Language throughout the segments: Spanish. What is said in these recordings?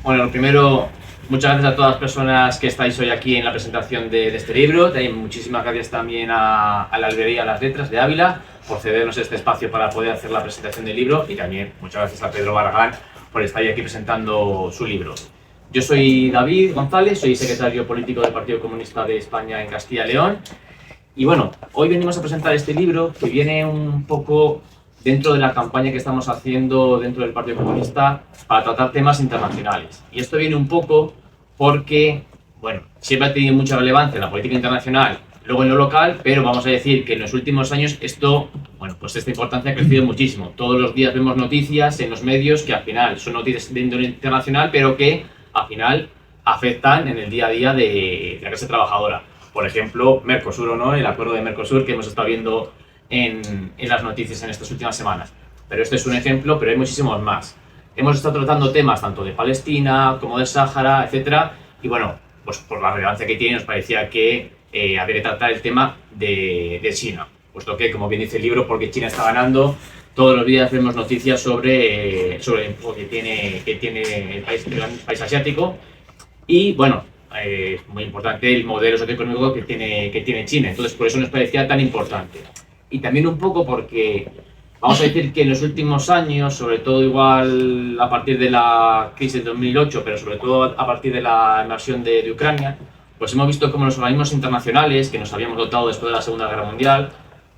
Bueno, lo primero, muchas gracias a todas las personas que estáis hoy aquí en la presentación de este libro. Muchísimas gracias también a la Librería Las Letras de Ávila por cedernos este espacio para poder hacer la presentación del libro, y también muchas gracias a Pedro Barragán por estar aquí presentando su libro. Yo soy David González, soy secretario político del Partido Comunista de España en Castilla y León. Y bueno, hoy venimos a presentar este libro que viene un poco dentro de la campaña que estamos haciendo dentro del Partido Comunista para tratar temas internacionales. Y esto viene un poco porque, bueno, siempre ha tenido mucha relevancia la política internacional, luego en lo local, pero vamos a decir que en los últimos años esto, bueno, pues esta importancia ha crecido muchísimo. Todos los días vemos noticias en los medios que al final son noticias de índole internacional, pero que al final afectan en el día a día de la clase trabajadora. Por ejemplo, Mercosur, ¿no? El acuerdo de Mercosur que hemos estado viendo en las noticias en estas últimas semanas. Pero este es un ejemplo, pero hay muchísimos más. Hemos estado tratando temas tanto de Palestina como del Sáhara, etcétera, y bueno, pues por la relevancia que tiene nos parecía que había que tratar el tema de China, puesto que, como bien dice el libro, porque China está ganando, todos los días vemos noticias sobre el que tiene el país asiático, y bueno, es muy importante el modelo socioeconómico que tiene China, entonces por eso nos parecía tan importante. Y también un poco porque vamos a decir que en los últimos años, sobre todo igual a partir de la crisis de 2008, pero sobre todo a partir de la invasión de Ucrania, pues hemos visto como los organismos internacionales que nos habíamos dotado después de la Segunda Guerra Mundial,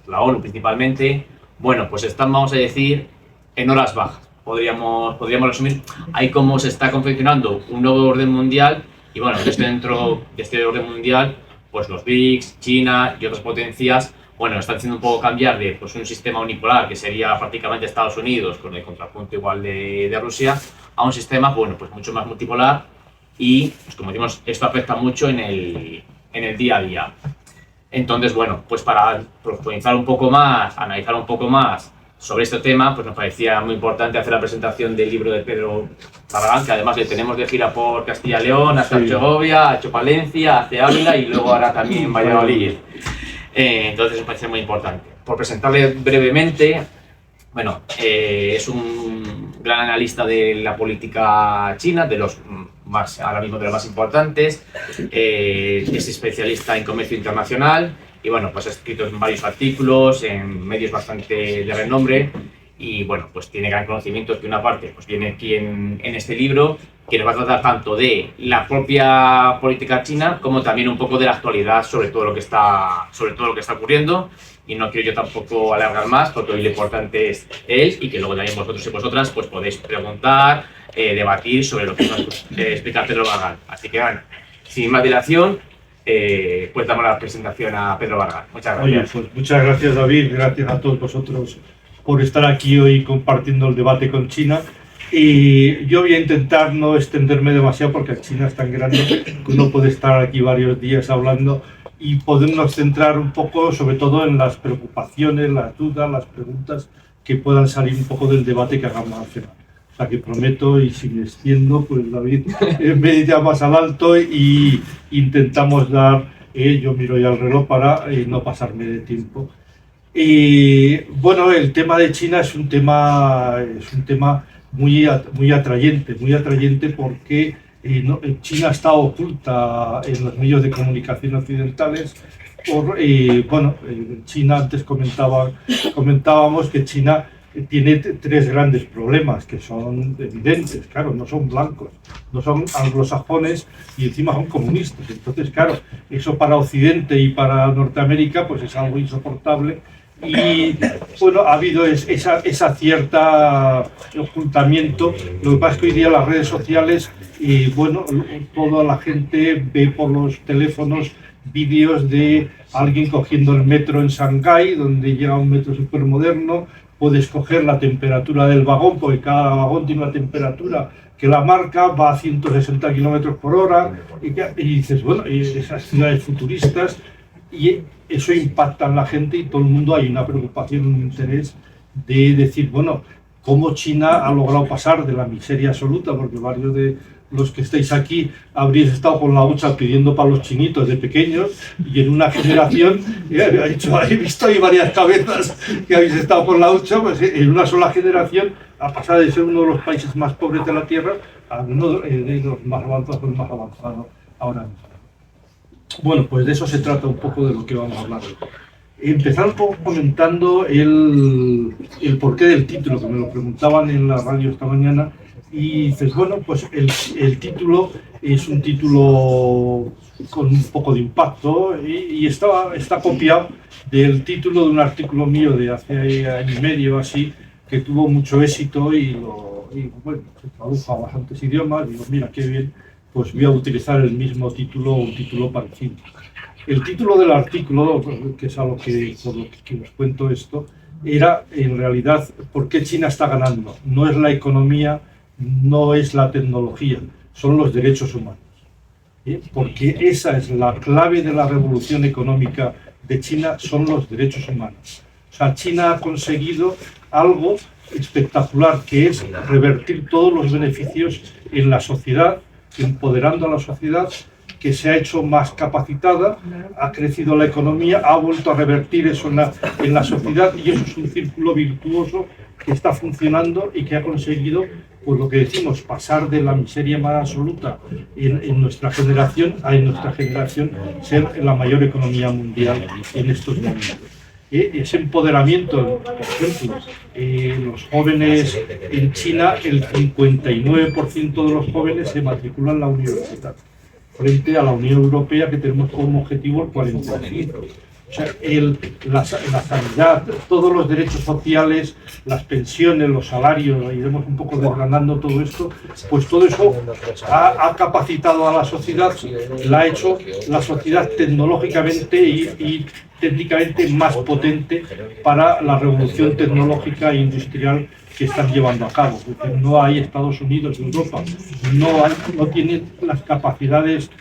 la ONU principalmente, bueno, pues están, vamos a decir, en horas bajas. Podríamos resumir ahí cómo se está confeccionando un nuevo orden mundial, y bueno, dentro de este orden mundial, pues los BRICS, China y otras potencias, bueno, están haciendo un poco cambiar de pues, un sistema unipolar, que sería prácticamente Estados Unidos, con el contrapunto igual de Rusia, a un sistema, bueno, pues mucho más multipolar, y, pues como decimos, esto afecta mucho en el día a día. Entonces, bueno, pues para profundizar un poco más, analizar un poco más sobre este tema, pues nos parecía muy importante hacer la presentación del libro de Pedro Barragán, que además le tenemos de gira por Castilla y León, hasta Segovia, ha hecho Palencia, hacia Ávila y luego ahora también Valladolid. Entonces nos parece muy importante. Por presentarle brevemente, bueno, es un gran analista de la política china, de los más, ahora mismo de los más importantes, es especialista en comercio internacional y bueno, pues ha escrito varios artículos en medios bastante de renombre y bueno, pues tiene gran conocimiento que una parte pues viene aquí en este libro, que nos va a tratar tanto de la propia política china como también un poco de la actualidad sobre todo lo que está ocurriendo. Y no quiero yo tampoco alargar más porque hoy lo importante es él y que luego también vosotros y vosotras pues podéis preguntar, debatir sobre lo que nos explica Pedro Barragán. Así que bueno, sin más dilación, pues damos la presentación a Pedro Barragán. Muchas gracias. Oye, pues muchas gracias David, gracias a todos vosotros por estar aquí hoy compartiendo el debate con China. Y yo voy a intentar no extenderme demasiado porque China es tan grande que uno puede estar aquí varios días hablando y podernos centrar un poco sobre todo en las preocupaciones, las dudas, las preguntas que puedan salir un poco del debate que hagamos al final. O sea que prometo, y si me extiendo, pues David me llamas al alto y intentamos dar, yo miro ya el reloj para no pasarme de tiempo. Bueno, el tema de China es un tema muy atrayente porque China está oculta en los medios de comunicación occidentales. China, antes comentábamos que China tiene tres grandes problemas que son evidentes, claro, no son blancos, no son anglosajones y encima son comunistas. Entonces, claro, eso para Occidente y para Norteamérica pues es algo insoportable. Y bueno, ha habido esa cierta ocultamiento. Lo que pasa es que hoy día las redes sociales y bueno, toda la gente ve por los teléfonos vídeos de alguien cogiendo el metro en Shanghái, donde llega un metro súper moderno, puedes coger la temperatura del vagón, porque cada vagón tiene una temperatura que la marca, va a 160 km por hora, y dices, bueno, y esas ciudades futuristas, y eso impacta en la gente y todo el mundo hay una preocupación, un interés de decir, bueno, cómo China ha logrado pasar de la miseria absoluta, porque varios de los que estáis aquí habréis estado con la hucha pidiendo para los chinitos de pequeños, y en una generación, he visto ahí varias cabezas que habéis estado con la hucha, pues en una sola generación ha pasado de ser uno de los países más pobres de la Tierra a uno de los más avanzados ahora mismo. Bueno, pues de eso se trata un poco de lo que vamos a hablar. Empezar un poco comentando el porqué del título, que me lo preguntaban en la radio esta mañana, y dices, bueno, pues el título es un título con un poco de impacto y está copiado del título de un artículo mío de hace año y medio así, que tuvo mucho éxito y bueno, se tradujo a bastantes idiomas. Digo, mira, qué bien, pues voy a utilizar el mismo título, un título parecido. El título del artículo, que es algo por lo que os cuento esto, era en realidad ¿por qué China está ganando? No es la economía, no es la tecnología, son los derechos humanos. Porque esa es la clave de la revolución económica de China, son los derechos humanos. O sea, China ha conseguido algo espectacular, que es revertir todos los beneficios en la sociedad, empoderando a la sociedad, que se ha hecho más capacitada, ha crecido la economía, ha vuelto a revertir eso en la sociedad, y eso es un círculo virtuoso que está funcionando y que ha conseguido, pues lo que decimos, pasar de la miseria más absoluta en nuestra generación a en nuestra generación ser la mayor economía mundial en estos momentos. Ese empoderamiento, por ejemplo, los jóvenes en China, el 59% de los jóvenes se matriculan en la universidad, frente a la Unión Europea, que tenemos como objetivo el 45%. O sea, la sanidad, todos los derechos sociales, las pensiones, los salarios, iremos un poco desgranando todo esto, pues todo eso ha capacitado a la sociedad, la ha hecho la sociedad tecnológicamente y técnicamente más potente para la revolución tecnológica e industrial que están llevando a cabo. Porque no hay Estados Unidos, Europa, no tienen las capacidades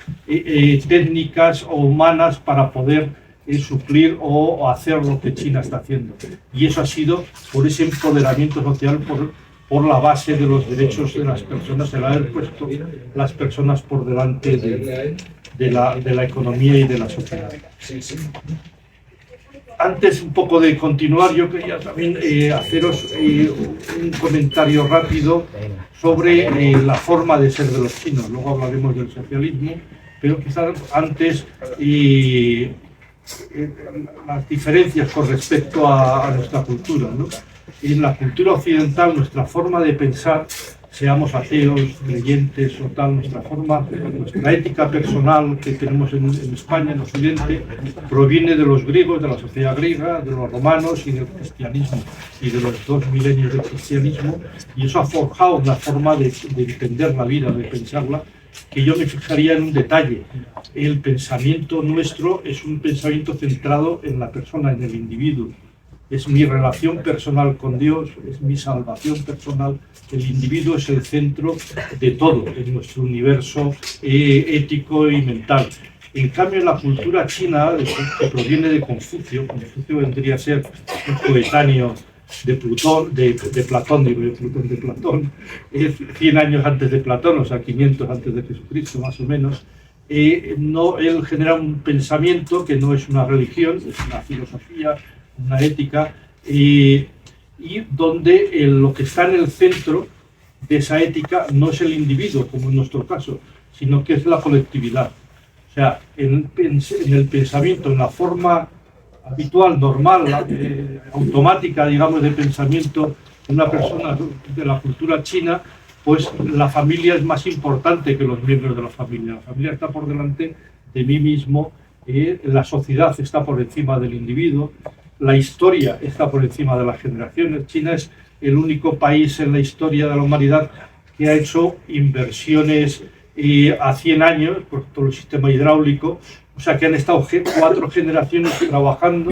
técnicas o humanas para poder suplir o hacer lo que China está haciendo. Y eso ha sido por ese empoderamiento social, por la base de los derechos de las personas, el haber puesto las personas por delante de la economía y de la sociedad. Antes un poco de continuar, yo quería también haceros un comentario rápido sobre la forma de ser de los chinos. Luego hablaremos del socialismo, pero quizás antes las diferencias con respecto a nuestra cultura, ¿no? En la cultura occidental, nuestra forma de pensar, seamos ateos, creyentes o tal, nuestra ética personal que tenemos en España, en Occidente, proviene de los griegos, de la sociedad griega, de los romanos y del cristianismo, y de los 2 milenios del cristianismo, y eso ha forjado una forma de entender la vida, de pensarla, que yo me fijaría en un detalle. El pensamiento nuestro es un pensamiento centrado en la persona, en el individuo. Es mi relación personal con Dios, es mi salvación personal. El individuo es el centro de todo, en nuestro universo ético y mental. En cambio, en la cultura china, que proviene de Confucio vendría a ser un coetáneo de Platón, 100 años antes de Platón, o sea, 500 antes de Jesucristo, más o menos. Él genera un pensamiento que no es una religión, es una filosofía, una ética, y donde lo que está en el centro de esa ética no es el individuo, como en nuestro caso, sino que es la colectividad. O sea, en el pensamiento, en la forma habitual, normal, automática, digamos, de pensamiento de una persona de la cultura china, pues la familia es más importante que los miembros de la familia. La familia está por delante de mí mismo, la sociedad está por encima del individuo, la historia está por encima de las generaciones. China es el único país en la historia de la humanidad que ha hecho inversiones a 100 años por todo el sistema hidráulico, o sea que han estado 4 generaciones trabajando,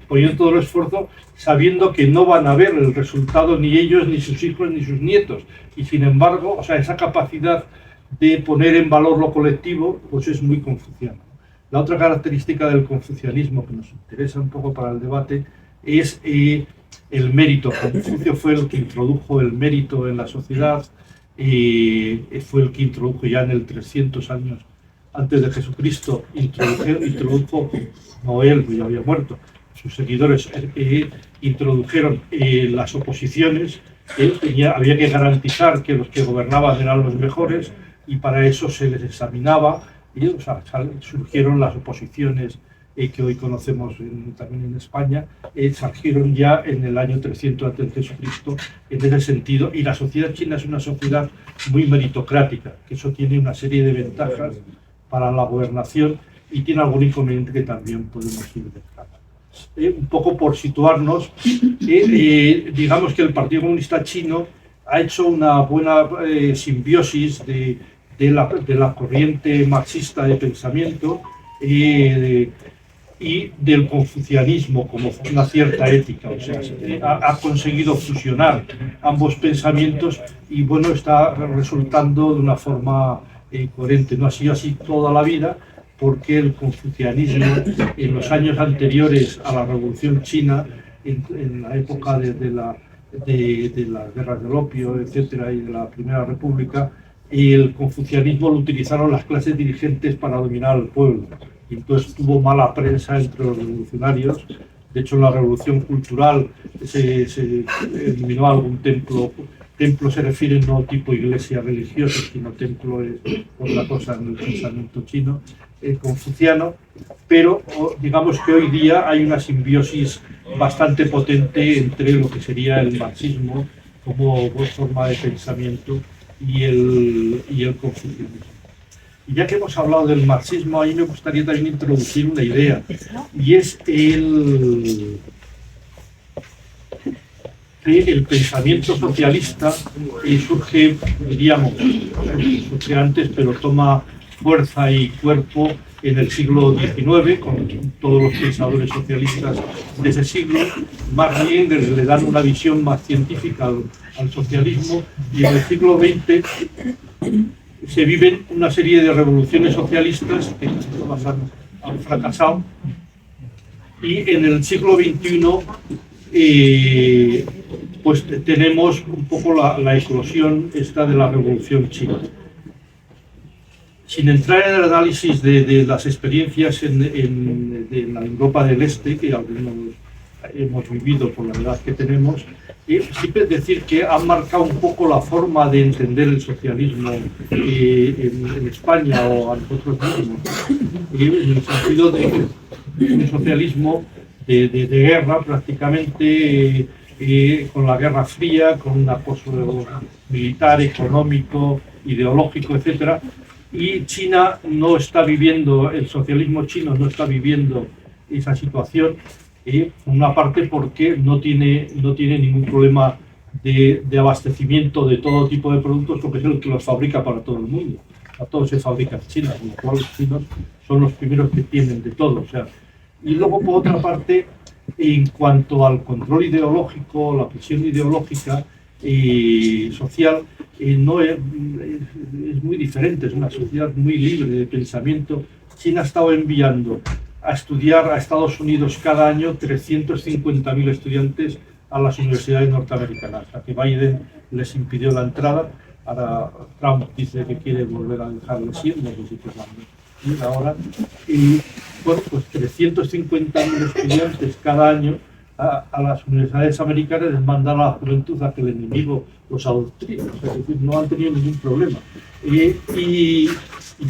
poniendo todo el esfuerzo, sabiendo que no van a ver el resultado ni ellos, ni sus hijos, ni sus nietos, y sin embargo, o sea, esa capacidad de poner en valor lo colectivo, pues es muy confuciana. La otra característica del confucianismo que nos interesa un poco para el debate es el mérito. Confucio fue el que introdujo el mérito en la sociedad, fue el que introdujo ya en el 300 años antes de Jesucristo, introdujo, no él, ya había muerto, sus seguidores introdujeron las oposiciones. Había que garantizar que los que gobernaban eran los mejores, y para eso se les examinaba, y surgieron las oposiciones que hoy conocemos también en España, surgieron ya en el año 300 antes de Jesucristo en ese sentido, y la sociedad china es una sociedad muy meritocrática, que eso tiene una serie de ventajas para la gobernación y tiene algún inconveniente que también podemos ir destacando. Un poco por situarnos, digamos que el Partido Comunista Chino ha hecho una buena simbiosis de la corriente marxista de pensamiento y del confucianismo como una cierta ética, o sea, ha conseguido fusionar ambos pensamientos y bueno, está resultando de una forma coherente. No ha sido así toda la vida, porque el confucianismo en los años anteriores a la Revolución China, en la época de las guerras del opio, etcétera, y de la Primera República, el confucianismo lo utilizaron las clases dirigentes para dominar al pueblo. Y entonces tuvo mala prensa entre los revolucionarios. De hecho, en la Revolución Cultural se eliminó algún templo. Templo se refiere no tipo iglesia religiosa, sino templo es otra cosa en el pensamiento chino, confuciano, pero digamos que hoy día hay una simbiosis bastante potente entre lo que sería el marxismo como forma de pensamiento y el confucianismo. Y ya que hemos hablado del marxismo, ahí me gustaría también introducir una idea, y es el pensamiento socialista surge, diríamos, surge antes, pero toma fuerza y cuerpo en el siglo XIX, con todos los pensadores socialistas de ese siglo. Más bien le dan una visión más científica al socialismo, y en el siglo XX se viven una serie de revoluciones socialistas que todas han fracasado, y en el siglo XXI pues tenemos un poco la eclosión esta de la Revolución China. Sin entrar en el análisis de las experiencias en la Europa del Este, que algunos hemos vivido por la edad que tenemos, siempre decir que han marcado un poco la forma de entender el socialismo en España o a nosotros mismos, en el sentido de un socialismo de guerra prácticamente, con la Guerra Fría, con un acoso militar, económico, ideológico, etcétera. Y China no está viviendo, el socialismo chino no está viviendo esa situación, una parte porque no tiene ningún problema de abastecimiento de todo tipo de productos, porque es el que los fabrica para todo el mundo. A todos se fabrica en China, con lo cual los chinos son los primeros que tienen de todo. O sea, y luego, por otra parte, en cuanto al control ideológico, la presión ideológica y social, no es muy diferente, es una sociedad muy libre de pensamiento. China ha estado enviando a estudiar a Estados Unidos cada año 350.000 estudiantes a las universidades norteamericanas, a que Biden les impidió la entrada. Ahora Trump dice que quiere volver a dejarles ir, no sé si pues ir ahora. Y bueno, pues 350.000 estudiantes cada año a las universidades americanas les mandan a la juventud a que el enemigo los adoctrine, o sea, es decir, no han tenido ningún problema. Y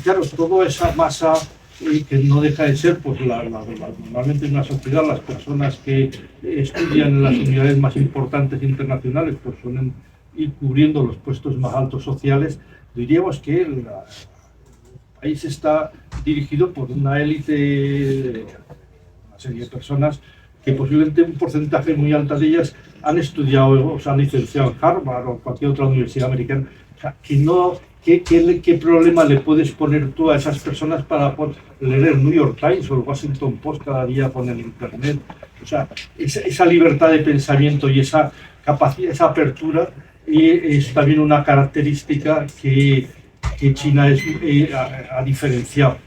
claro, toda esa masa que no deja de ser, pues normalmente en una sociedad las personas que estudian en las unidades más importantes internacionales pues suelen ir cubriendo los puestos más altos sociales. Diríamos que el país está dirigido por una élite, una serie de personas que posiblemente un porcentaje muy alto de ellas han estudiado o se han licenciado en Harvard o cualquier otra universidad americana. O sea, que no, ¿qué problema le puedes poner tú a esas personas para leer el New York Times o el Washington Post cada día con el Internet? O sea, esa libertad de pensamiento y esa capacidad, esa apertura es también una característica que China ha diferenciado.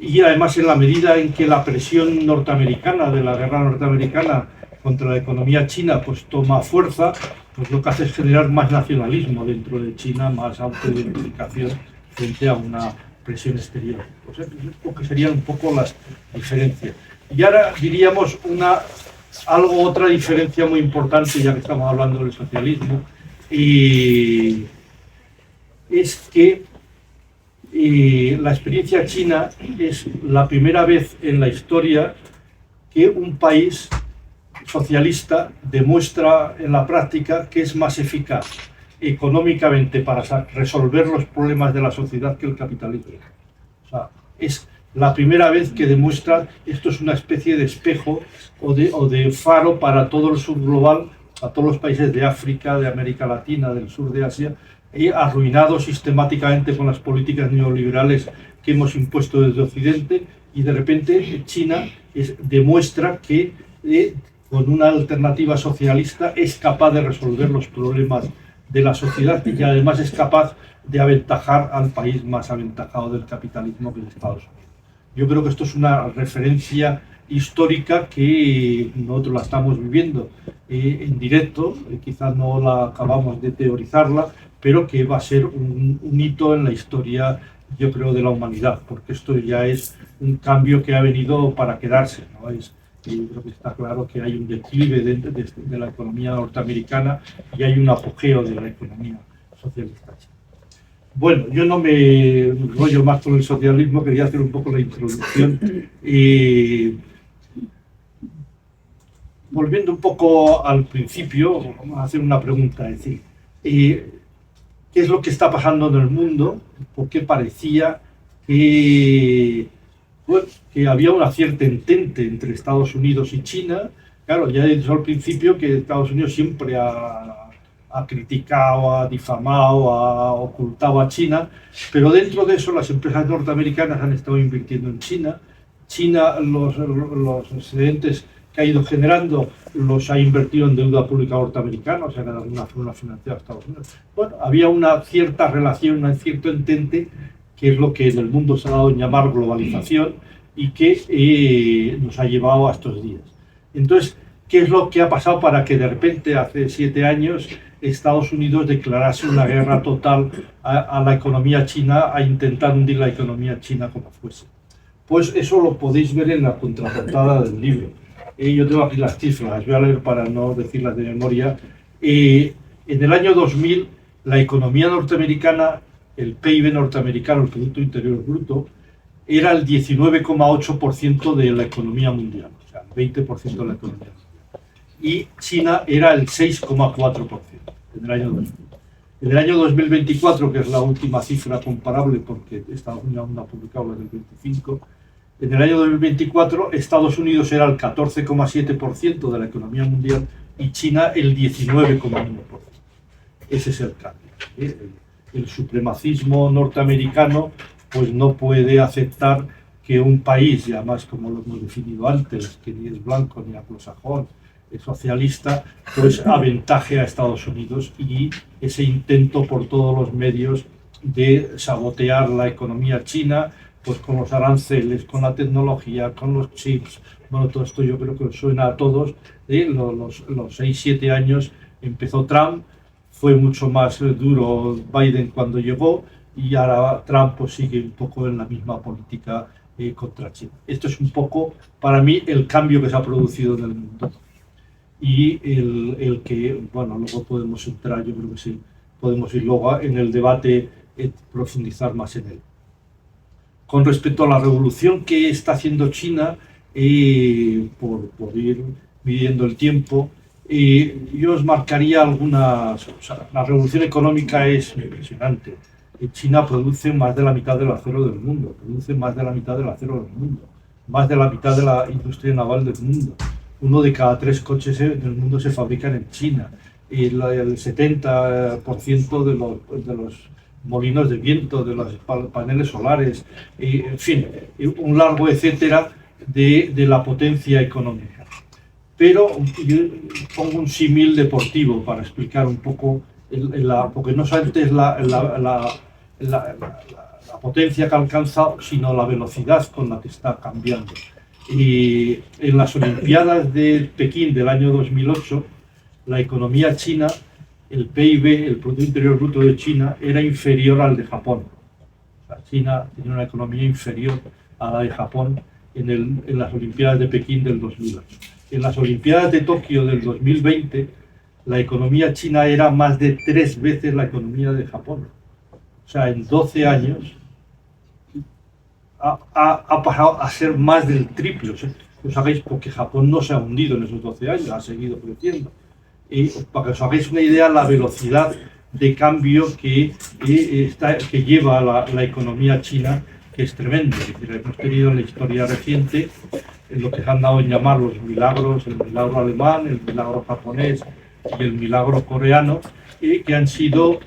Y además, en la medida en que la presión norteamericana, de la guerra norteamericana contra la economía china, pues toma fuerza, pues lo que hace es generar más nacionalismo dentro de China, más autoidentificación frente a una presión exterior. O sea, lo que serían un poco las diferencias. Y ahora diríamos otra diferencia muy importante, ya que estamos hablando del socialismo, y es que la experiencia china es la primera vez en la historia que un país socialista demuestra en la práctica que es más eficaz económicamente para resolver los problemas de la sociedad que el capitalismo. O sea, es la primera vez que demuestra, esto es una especie de espejo o de faro para todo el sur global, a todos los países de África, de América Latina, del sur de Asia, arruinados sistemáticamente con las políticas neoliberales que hemos impuesto desde Occidente, y de repente China demuestra que con una alternativa socialista es capaz de resolver los problemas de la sociedad y que además es capaz de aventajar al país más aventajado del capitalismo, que es Estados Unidos. Yo creo que esto es una referencia histórica que nosotros la estamos viviendo en directo, quizás no la acabamos de teorizarla, pero que va a ser un hito en la historia, yo creo, de la humanidad, porque esto ya es un cambio que ha venido para quedarse, ¿no? Yo creo que está claro que hay un declive de la economía norteamericana y hay un apogeo de la economía socialista china. Bueno, yo no me enrollo más con el socialismo, quería hacer un poco la introducción. Volviendo un poco al principio, vamos a hacer una pregunta, es decir, ¿qué es lo que está pasando en el mundo? ¿Por qué parecía que había una cierta entente entre Estados Unidos y China? Claro, ya he dicho al principio que Estados Unidos siempre ha criticado, ha difamado, ha ocultado a China, pero dentro de eso las empresas norteamericanas han estado invirtiendo en China. China, los excedentes que ha ido generando los ha invertido en deuda pública norteamericana, o sea, que de alguna forma financiado a Estados Unidos. Bueno, había una cierta relación, un cierto entente, que es lo que en el mundo se ha dado en llamar globalización y que nos ha llevado a estos días. Entonces, ¿qué es lo que ha pasado para que de repente, hace 7 años, Estados Unidos declarase una guerra total a la economía china, a intentar hundir la economía china como fuese? Pues eso lo podéis ver en la contraportada del libro. Yo tengo aquí las cifras, las voy a leer para no decirlas de memoria. En el año 2000, la economía norteamericana, el PIB norteamericano, el Producto Interior Bruto, era el 19,8% de la economía mundial, o sea, el 20% de la economía mundial. Y China era el 6,4% en el año 2000. En el año 2024, que es la última cifra comparable, porque Estados Unidos aún no ha publicado la del 25, en el año 2024 Estados Unidos era el 14,7% de la economía mundial y China el 19,1%. Ese es el cambio. El supremacismo norteamericano pues no puede aceptar que un país, y además como lo hemos definido antes, que ni es blanco ni anglosajón, es socialista, pues aventaje a Estados Unidos, y ese intento por todos los medios de sabotear la economía china, pues con los aranceles, con la tecnología, con los chips. Bueno, todo esto yo creo que suena a todos. Los 6-7 años empezó Trump, fue mucho más duro Biden cuando llegó, y ahora Trump pues sigue un poco en la misma política contra China. Esto es un poco, para mí, el cambio que se ha producido en el mundo. Y el que, bueno, luego podemos entrar, yo creo que sí, podemos ir luego en el debate, profundizar más en él. Con respecto a la revolución que está haciendo China, por ir midiendo el tiempo, yo os marcaría algunas. O sea, la revolución económica es impresionante. China produce más de la mitad del acero del mundo, más de la mitad de la industria naval del mundo. 1 de cada 3 coches del mundo se fabrican en China. El 70% de los molinos de viento, de los paneles solares, en fin, un largo etcétera de la potencia económica. Pero yo pongo un símil deportivo para explicar un poco, porque no solamente es la potencia que ha alcanzado, sino la velocidad con la que está cambiando. Y en las Olimpiadas de Pekín del año 2008, la economía china el PIB, el Producto Interior Bruto de China, era inferior al de Japón. O sea, China tenía una economía inferior a la de Japón en las Olimpiadas de Pekín del 2008. En las Olimpiadas de Tokio del 2020, la economía china era más de 3 veces la economía de Japón. O sea, en 12 años ha pasado a ser más del triple. O sea, os hagáis, porque Japón no se ha hundido en esos 12 años, ha seguido creciendo. Para que os hagáis una idea, la velocidad de cambio que lleva la economía china, que es tremendo. Es decir, hemos tenido en la historia reciente lo que se han dado en llamar los milagros, el milagro alemán, el milagro japonés y el milagro coreano, que han sido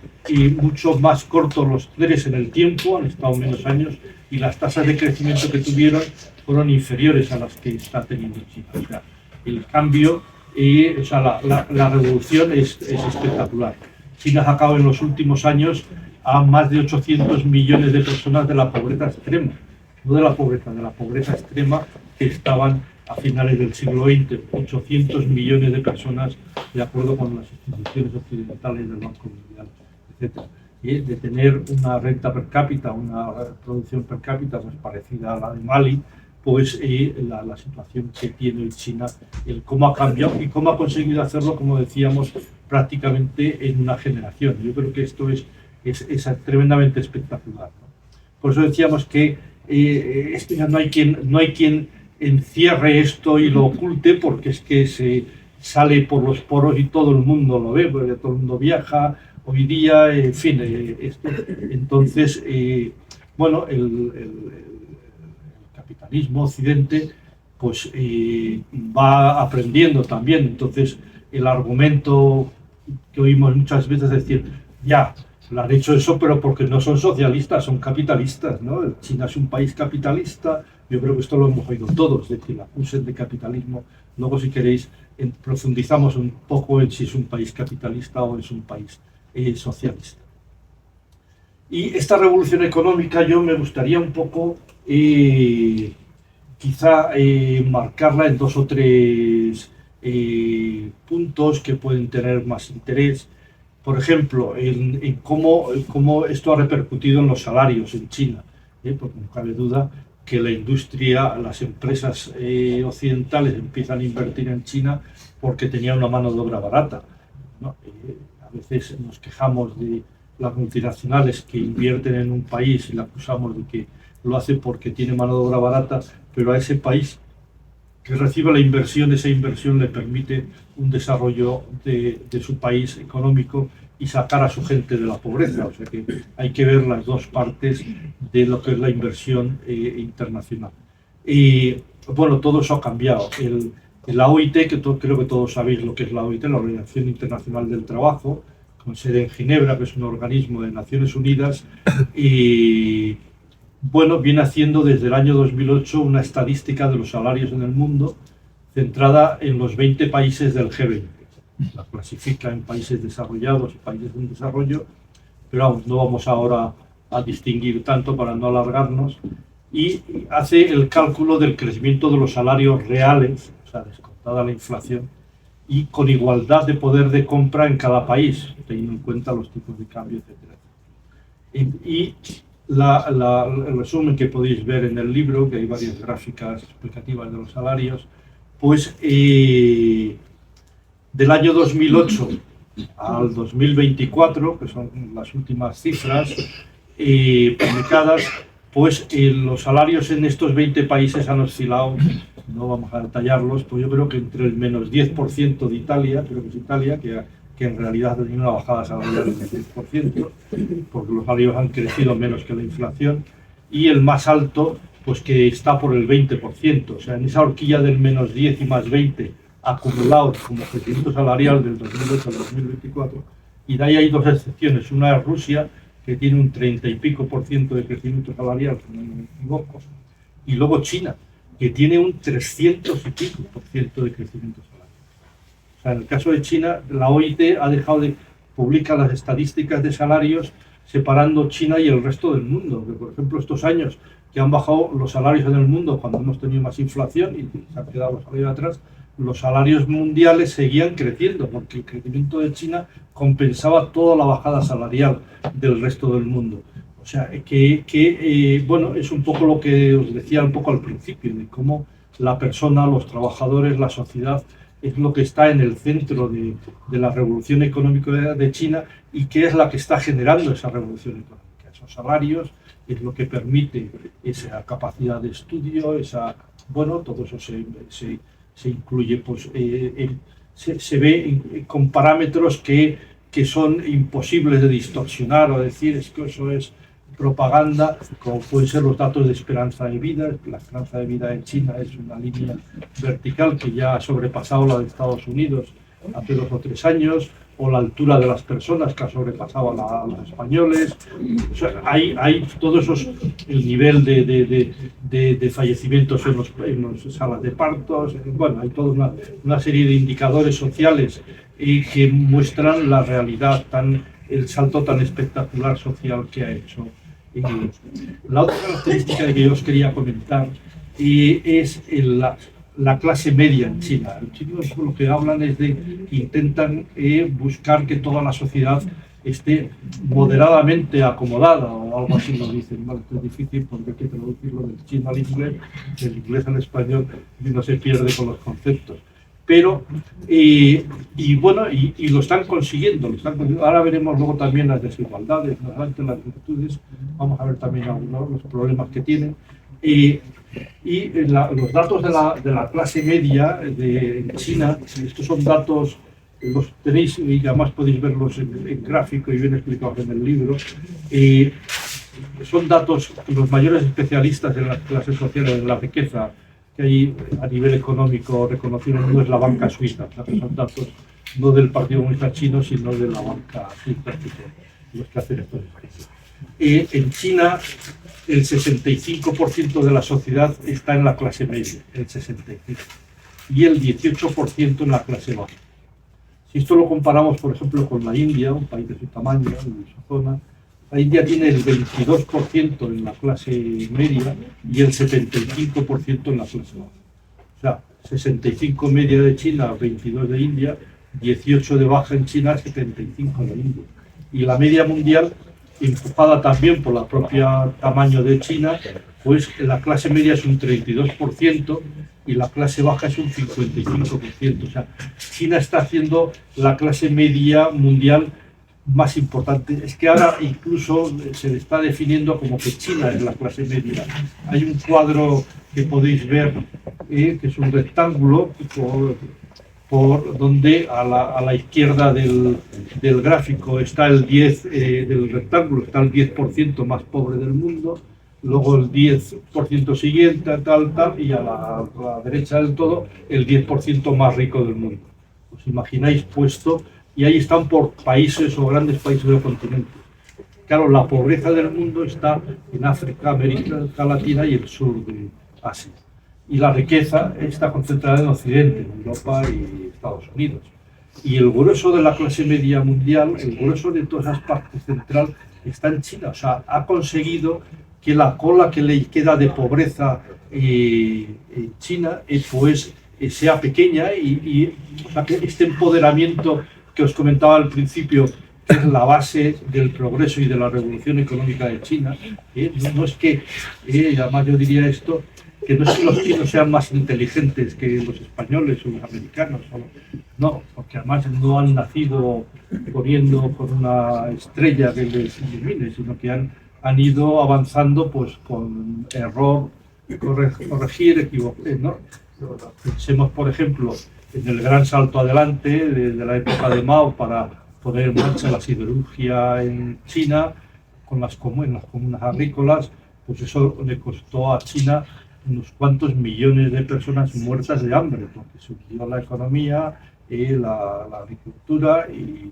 mucho más cortos los tres en el tiempo, han estado menos años, y las tasas de crecimiento que tuvieron fueron inferiores a las que está teniendo China. O sea, el cambio, o sea, la revolución es espectacular. China ha sacado en los últimos años a más de 800 millones de personas de la pobreza extrema, no de la pobreza extrema que estaban a finales del siglo XX, 800 millones de personas, de acuerdo con las instituciones occidentales del Banco Mundial, etc. Y de tener una renta per cápita, una producción per cápita pues parecida a la de Mali, pues la situación que tiene China, el cómo ha cambiado y cómo ha conseguido hacerlo, como decíamos, prácticamente en una generación. Yo creo que esto es tremendamente espectacular, ¿no? Por eso decíamos que esto ya no hay quien encierre esto y lo oculte, porque es que se sale por los poros y todo el mundo lo ve, porque todo el mundo viaja hoy día, en fin, esto. Entonces, bueno, el capitalismo occidente pues va aprendiendo también. Entonces, el argumento que oímos muchas veces es decir, ya, lo han hecho eso, pero porque no son socialistas, son capitalistas, ¿no? China es un país capitalista. Yo creo que esto lo hemos oído todos, es decir, la acusen de capitalismo. Luego, si queréis, profundizamos un poco en si es un país capitalista o es un país socialista. Y esta revolución económica yo me gustaría un poco quizá marcarla en 2 o 3 puntos que pueden tener más interés. Por ejemplo, en cómo esto ha repercutido en los salarios en China, porque no cabe duda que la industria, las empresas occidentales empiezan a invertir en China porque tenían una mano de obra barata, ¿no? A veces nos quejamos de las multinacionales que invierten en un país y la acusamos de que lo hace porque tiene mano de obra barata, pero a ese país que recibe la inversión, esa inversión le permite un desarrollo de su país económico y sacar a su gente de la pobreza. O sea que hay que ver las dos partes de lo que es la inversión internacional. Y bueno, todo eso ha cambiado. La OIT, que creo que todos sabéis lo que es la OIT, la Organización Internacional del Trabajo, con sede en Ginebra, que es un organismo de Naciones Unidas, y bueno, viene haciendo desde el año 2008 una estadística de los salarios en el mundo centrada en los 20 países del G20. La clasifica en países desarrollados y países en desarrollo, pero vamos, no vamos ahora a distinguir tanto para no alargarnos, y hace el cálculo del crecimiento de los salarios reales, o sea, descontada la inflación, y con igualdad de poder de compra en cada país, teniendo en cuenta los tipos de cambio, etc. Y el resumen que podéis ver en el libro, que hay varias gráficas explicativas de los salarios, pues del año 2008 al 2024, que son las últimas cifras publicadas, pues los salarios en estos 20 países han oscilado, no vamos a detallarlos, pues yo creo que entre el menos 10% de Italia, creo que es Italia, que en realidad ha tenido una bajada salarial del 10%, porque los salarios han crecido menos que la inflación, y el más alto, pues que está por el 20%, o sea, en esa horquilla del menos 10 y más 20 acumulados como crecimiento salarial del 2008 al 2024, y de ahí hay 2 excepciones. Una es Rusia, que tiene un 30 y pico % de crecimiento salarial, si no me equivoco, y luego China, que tiene un 300 y pico % de crecimiento salarial. O sea, en el caso de China, la OIT ha dejado de publicar las estadísticas de salarios separando China y el resto del mundo, que por ejemplo estos años que han bajado los salarios en el mundo cuando hemos tenido más inflación y se han quedado los salarios atrás, los salarios mundiales seguían creciendo, porque el crecimiento de China compensaba toda la bajada salarial del resto del mundo. O sea, bueno, es un poco lo que os decía un poco al principio, de cómo la persona, los trabajadores, la sociedad es lo que está en el centro de la revolución económica de China y que es la que está generando esa revolución económica. Esos salarios es lo que permite esa capacidad de estudio, bueno, todo eso se incluye, pues, se ve con parámetros que son imposibles de distorsionar o decir es que eso es propaganda, como pueden ser los datos de esperanza de vida. La esperanza de vida en China es una línea vertical que ya ha sobrepasado la de Estados Unidos hace 2 o 3 años, o la altura de las personas que ha sobrepasado a los españoles. O sea, hay todos esos, el nivel de fallecimientos en las salas de partos. Bueno, hay toda una serie de indicadores sociales que muestran la realidad, el salto tan espectacular social que ha hecho. La otra característica que yo os quería comentar es la clase media en China. Los chinos lo que hablan es de que intentan buscar que toda la sociedad esté moderadamente acomodada, o algo así lo dicen. Bueno, es difícil porque hay que traducirlo del chino al inglés, del inglés al español, y no se pierde con los conceptos. Pero, bueno, lo están consiguiendo, Ahora veremos luego también las desigualdades, no solamente las virtudes, vamos a ver también algunos los problemas que tienen. Los datos de la clase media en China, estos son datos, los tenéis y además podéis verlos en gráfico y bien explicados en el libro. Son datos que los mayores especialistas en las clases sociales, en la riqueza que hay a nivel económico reconocido en el mundo, es la banca suiza. O sea, que son datos no del Partido Comunista Chino, sino de la banca suiza, que son los que hacen estos estudios. En China, el 65% de la sociedad está en la clase media, el 65%, y el 18% en la clase baja. Si esto lo comparamos, por ejemplo, con la India, un país de su tamaño, de su zona, la India tiene el 22% en la clase media y el 75% en la clase baja. O sea, 65 media de China, 22 de India, 18 de baja en China, 75 de India. Y la media mundial, empujada también por la propia tamaño de China, pues la clase media es un 32% y la clase baja es un 55%. O sea, China está haciendo la clase media mundial más importante. Es que ahora incluso se le está definiendo como que China es la clase media. Hay un cuadro que podéis ver, que es un rectángulo por donde a la izquierda del gráfico está el 10 del rectángulo, está el 10% más pobre del mundo, luego el 10% siguiente, tal, y a la derecha del todo el 10% más rico del mundo. ¿Os imagináis puesto? Y ahí están por países o grandes países del continente. Claro, la pobreza del mundo está en África, América Latina y el sur de Asia. Y la riqueza está concentrada en Occidente, en Europa y Estados Unidos. Y el grueso de la clase media mundial, el grueso de todas esas partes central, está en China. O sea, ha conseguido que la cola que le queda de pobreza en China pues sea pequeña o sea, que este empoderamiento que os comentaba al principio, que es la base del progreso y de la revolución económica de China, no es que, además yo diría esto, que no es que los chinos sean más inteligentes que los españoles o los americanos, no, porque además no han nacido corriendo con una estrella que les ilumine, sino que han ido avanzando pues con error, corregir, equivocar, ¿no? Pensemos, por ejemplo, en el gran salto adelante de la época de Mao para poner en marcha la siderurgia en China, en las comunas agrícolas, pues eso le costó a China unos cuantos millones de personas muertas de hambre, porque subió la economía, la agricultura y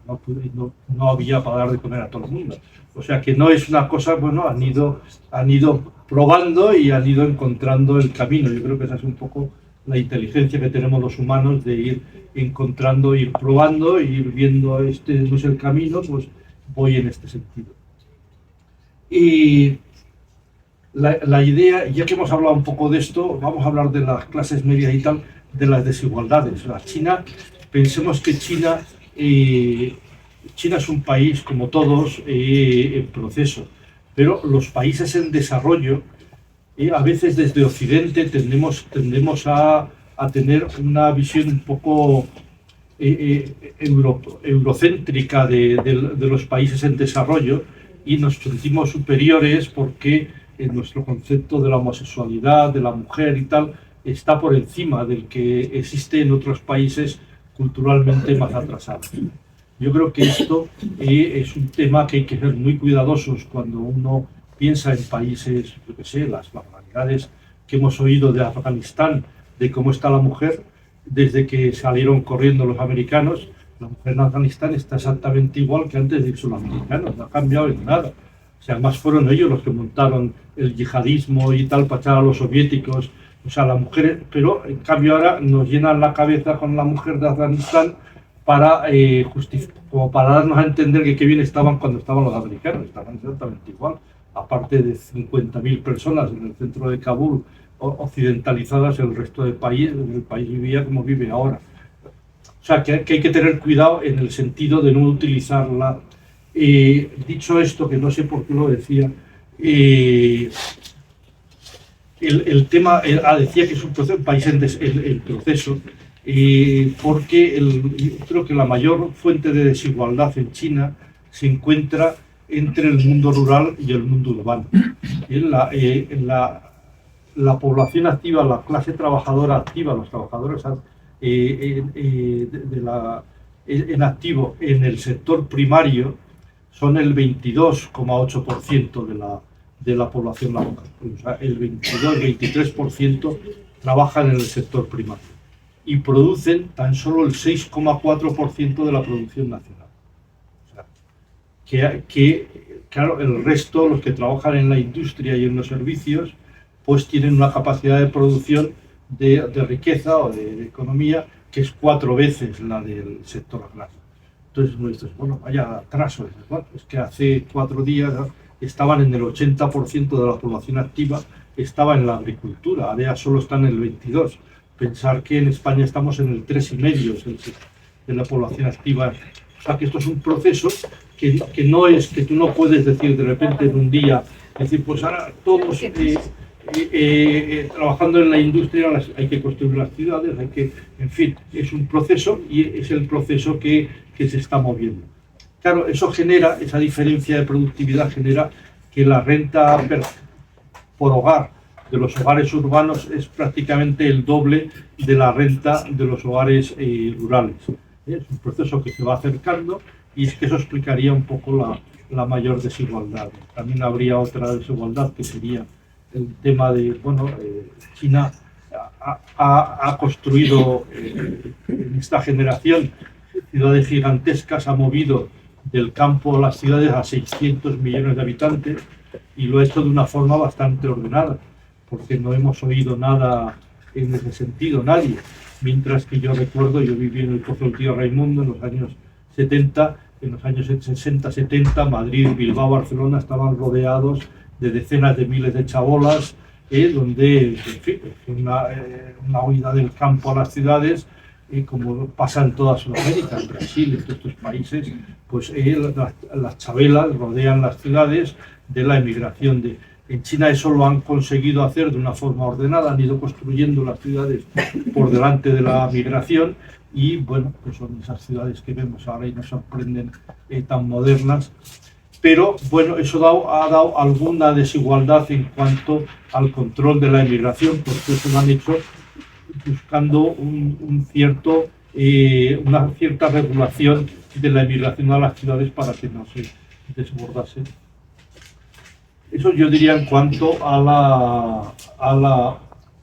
no había para dar de comer a todo el mundo. O sea que no es una cosa, bueno, han ido probando y han ido encontrando el camino. Yo creo que esa es un poco la inteligencia que tenemos los humanos de ir encontrando, ir probando, ir viendo este no es el camino, pues voy en este sentido. Y la idea, ya que hemos hablado un poco de esto, vamos a hablar de las clases medias y tal, de las desigualdades. China, pensemos que China es un país, como todos, en proceso, pero los países en desarrollo, a veces desde Occidente tendemos a tener una visión un poco eurocéntrica de los países en desarrollo, y nos sentimos superiores porque nuestro concepto de la homosexualidad, de la mujer y tal, está por encima del que existe en otros países culturalmente más atrasados. Yo creo que esto es un tema que hay que ser muy cuidadosos cuando uno piensa en países, yo qué sé, las barbaridades que hemos oído de Afganistán, de cómo está la mujer desde que salieron corriendo los americanos. La mujer en Afganistán está exactamente igual que antes de irse los americanos, no ha cambiado en nada. O sea, además fueron ellos los que montaron el yihadismo y tal para echar a los soviéticos. O sea, la mujer, pero en cambio ahora nos llenan la cabeza con la mujer de Afganistán para como para darnos a entender que qué bien estaban cuando estaban los americanos. Estaban exactamente igual, aparte de 50.000 personas en el centro de Kabul occidentalizadas, el resto del país vivía como vive ahora. O sea, que hay que tener cuidado en el sentido de no utilizarla. Dicho esto, que no sé por qué lo decía, el tema, decía que es un proceso, país en el proceso, porque yo creo que la mayor fuente de desigualdad en China se encuentra entre el mundo rural y el mundo urbano. La población activa, la clase trabajadora activa, los trabajadores en activo en el sector primario son el 22,8% de la población laboral. O sea, el 23% trabajan en el sector primario y producen tan solo el 6,4% de la producción nacional. O sea, claro, el resto, los que trabajan en la industria y en los servicios, pues tienen una capacidad de producción de riqueza o de economía que es 4 veces la del sector agrario. Entonces uno dice, bueno, vaya atraso. Bueno, es que hace 4 días estaban en el 80% de la población activa, estaba en la agricultura, ahora ya solo están en el 22%. Pensar que en España estamos en el 3,5% de la población activa. O sea, que esto es un proceso que no es que tú no puedes decir de repente en un día, decir, pues ahora todos trabajando en la industria hay que construir las ciudades, en fin, es un proceso y es el proceso que se está moviendo. Claro, eso genera, esa diferencia de productividad genera que la renta por hogar de los hogares urbanos es prácticamente el doble de la renta de los hogares rurales. Es un proceso que se va acercando y es que eso explicaría un poco la mayor desigualdad. También habría otra desigualdad que sería el tema de, bueno, China ha construido en esta generación ciudades gigantescas, ha movido del campo a las ciudades a 600 millones de habitantes y lo ha hecho de una forma bastante ordenada, porque no hemos oído nada en ese sentido, nadie. Mientras que yo recuerdo, yo viví en el Pozo del Tío Raimundo en los años 70, en los años 60-70, Madrid, Bilbao, Barcelona estaban rodeados de decenas de miles de chabolas, donde, en fin, una huida del campo a las ciudades, como pasa en toda Sudamérica, en Brasil, en todos estos países, pues las chabelas rodean las ciudades de la emigración. En China eso lo han conseguido hacer de una forma ordenada, han ido construyendo las ciudades por delante de la migración y, bueno, pues son esas ciudades que vemos ahora y nos sorprenden, tan modernas. Pero, bueno, eso ha dado alguna desigualdad en cuanto al control de la emigración, porque eso lo han hecho buscando una cierta regulación de la emigración a las ciudades para que no se desbordase. Eso yo diría en cuanto a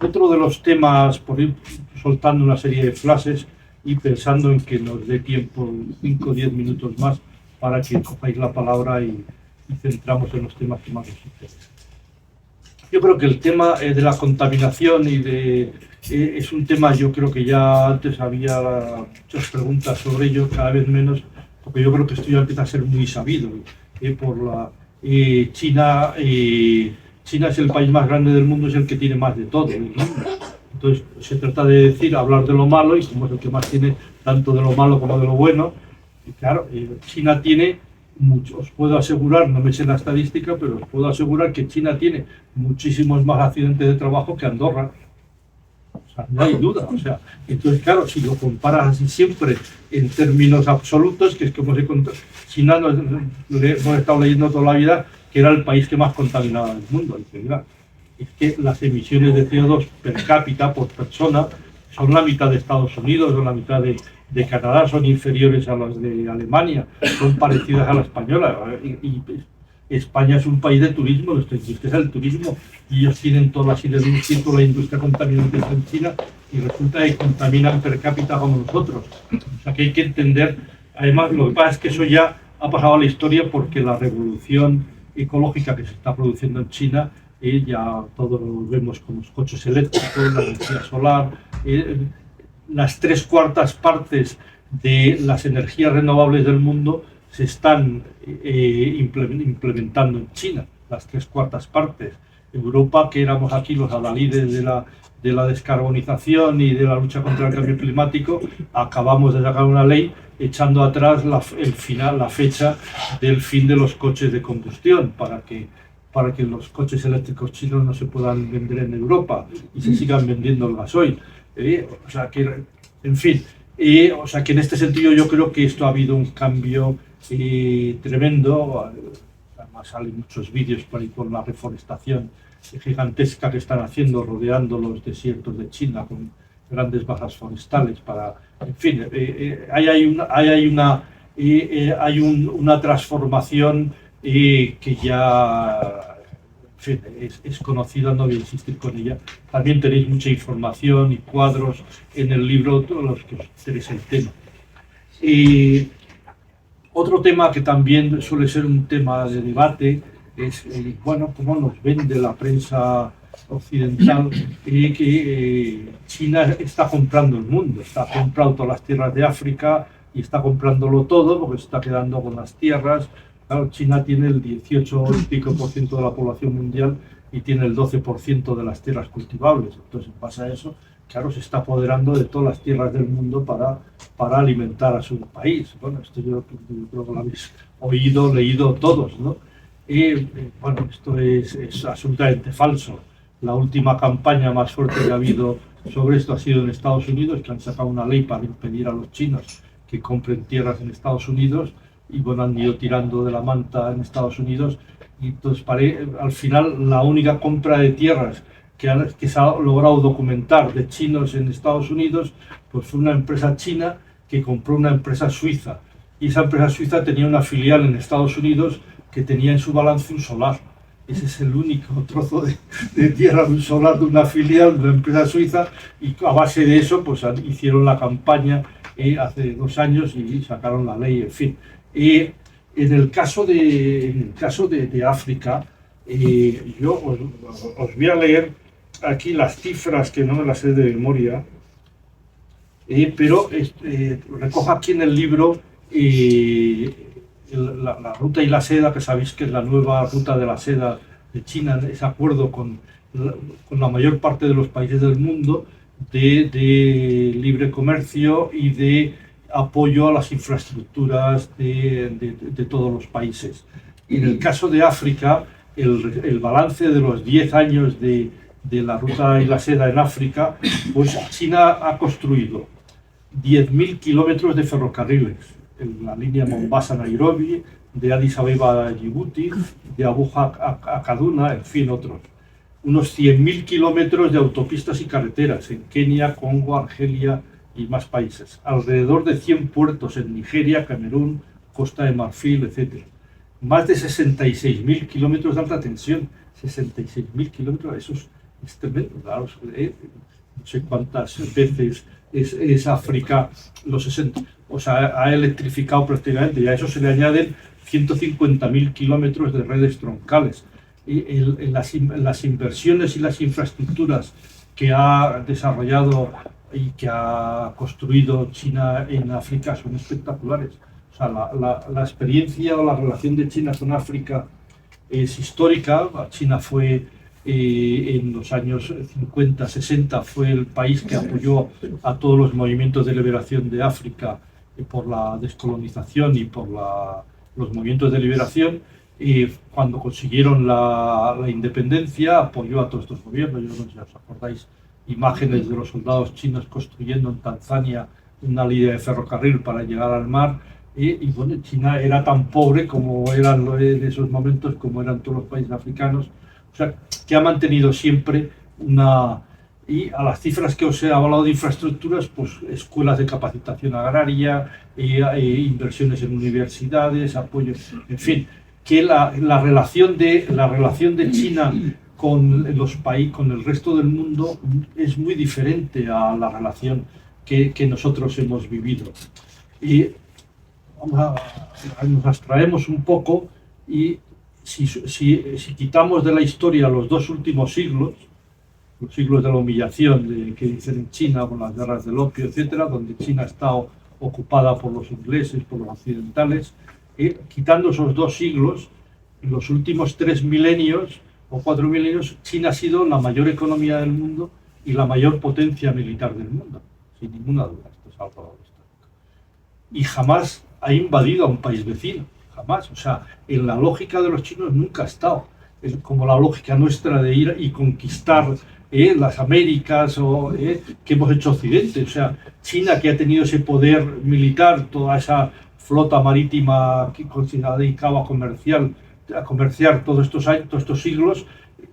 otro de los temas, por ir soltando una serie de frases y pensando en que nos dé tiempo 5 o 10 minutos más para que cojáis la palabra y centramos en los temas que más nos interesan. Yo creo que el tema de la contaminación es un tema, yo creo que ya antes había muchas preguntas sobre ello, cada vez menos, porque yo creo que esto ya empieza a ser muy sabido por China es el país más grande del mundo, es el que tiene más de todo. Entonces se trata de decir, hablar de lo malo, y como es el que más tiene tanto de lo malo como de lo bueno. Y claro, China tiene mucho, os puedo asegurar, no me sé la estadística, pero os puedo asegurar que China tiene muchísimos más accidentes de trabajo que Andorra. O sea, no hay duda. O sea, entonces, claro, si lo comparas así siempre en términos absolutos, que es como se contó, China, hemos estado leyendo toda la vida que era el país que más contaminaba del mundo. Y mira, es que las emisiones de CO2 per cápita, por persona, son la mitad de Estados Unidos, son la mitad de Canadá, son inferiores a las de Alemania, son parecidas a la española. Y España es un país de turismo, nuestra industria es el turismo, y ellos tienen toda la industria contaminante en China, y resulta que contaminan per cápita como nosotros. O sea que hay que entender, además lo que pasa es que eso ya ha pasado a la historia porque la revolución ecológica que se está produciendo en China, ya todos lo vemos con los coches eléctricos, la energía solar, las 3/4 partes de las energías renovables del mundo se están implementando en China, las 3/4 partes. Europa, que éramos aquí los adalides de la descarbonización y de la lucha contra el cambio climático, acabamos de sacar una ley echando atrás la fecha del fin de los coches de combustión para que los coches eléctricos chinos no se puedan vender en Europa y se sigan vendiendo el gasoil. O sea que, en fin, o sea que en este sentido yo creo que esto ha habido un cambio tremendo. Además salen muchos vídeos por ahí con la reforestación gigantesca que están haciendo rodeando los desiertos de China con grandes bajas forestales para, en fin, hay una transformación que ya, en fin, es conocida, no voy a insistir con ella. También tenéis mucha información y cuadros en el libro, todos los que os interesa el tema. Otro tema que también suele ser un tema de debate es, bueno, cómo nos vende la prensa occidental que China está comprando el mundo, está comprando todas las tierras de África y está comprándolo todo porque se está quedando con las tierras. Claro, China tiene el 18 y pico % de la población mundial y tiene el 12% de las tierras cultivables. Entonces, en base a eso, claro, se está apoderando de todas las tierras del mundo para alimentar a su país. Bueno, esto yo creo que lo habéis oído, leído todos, ¿no? Bueno, esto es absolutamente falso. La última campaña más fuerte que ha habido sobre esto ha sido en Estados Unidos, que han sacado una ley para impedir a los chinos que compren tierras en Estados Unidos, y bueno, han ido tirando de la manta en Estados Unidos, y entonces al final la única compra de tierras que se ha logrado documentar de chinos en Estados Unidos, pues fue una empresa china que compró una empresa suiza, y esa empresa suiza tenía una filial en Estados Unidos que tenía en su balance un solar. Ese es el único trozo de tierra de un solar de una filial de una empresa suiza, y a base de eso pues hicieron la campaña hace 2 años y sacaron la ley, en fin. En el caso de África, yo os voy a leer aquí las cifras, que no me las sé de memoria, pero recojo aquí en el libro la ruta y la seda, que sabéis que es la nueva ruta de la seda de China, ese acuerdo con la mayor parte de los países del mundo de libre comercio y de apoyo a las infraestructuras de todos los países. Y en el caso de África, el balance de los 10 años de la ruta y la seda en África, pues China ha construido 10.000 kilómetros de ferrocarriles en la línea Mombasa-Nairobi, de Addis Abeba a Djibouti, de Abuja a Kaduna, en fin, otros. Unos 100.000 kilómetros de autopistas y carreteras en Kenia, Congo, Argelia y más países. Alrededor de 100 puertos en Nigeria, Camerún, Costa de Marfil, etc. Más de 66.000 kilómetros de alta tensión. 66.000 kilómetros, eso es tremendo. Claro, no sé cuántas veces es África los 60. O sea, ha electrificado prácticamente, y a eso se le añaden 150.000 kilómetros de redes troncales. Y las inversiones y las infraestructuras que ha desarrollado y que ha construido China en África son espectaculares. O sea, la experiencia o la relación de China con África es histórica. China fue en los años 50, 60 fue el país que apoyó a todos los movimientos de liberación de África por la descolonización y por los movimientos de liberación. Y cuando consiguieron la independencia apoyó a todos estos gobiernos. Yo no sé si os acordáis imágenes de los soldados chinos construyendo en Tanzania una línea de ferrocarril para llegar al mar. Y bueno, China era tan pobre como eran en esos momentos, como eran todos los países africanos. O sea, que ha mantenido siempre una... Y a las cifras que os he hablado de infraestructuras, pues escuelas de capacitación agraria, inversiones en universidades, apoyo, en fin, que la relación de China con los países, con el resto del mundo es muy diferente a la relación que nosotros hemos vivido. Y nos abstraemos un poco y si quitamos de la historia los dos últimos siglos, los siglos de la humillación que dicen en China, con las guerras del opio, etcétera, donde China ha estado ocupada por los ingleses, por los occidentales, quitando esos dos siglos, en los últimos 3 milenios o 4 milenios, China ha sido la mayor economía del mundo y la mayor potencia militar del mundo, sin ninguna duda. Esto es algo histórico. Y jamás ha invadido a un país vecino, jamás. O sea, en la lógica de los chinos nunca ha estado, es como la lógica nuestra de ir y conquistar las Américas que hemos hecho Occidente. O sea, China, que ha tenido ese poder militar, toda esa flota marítima que se ha dedicado a comerciar todos estos años, todos estos siglos,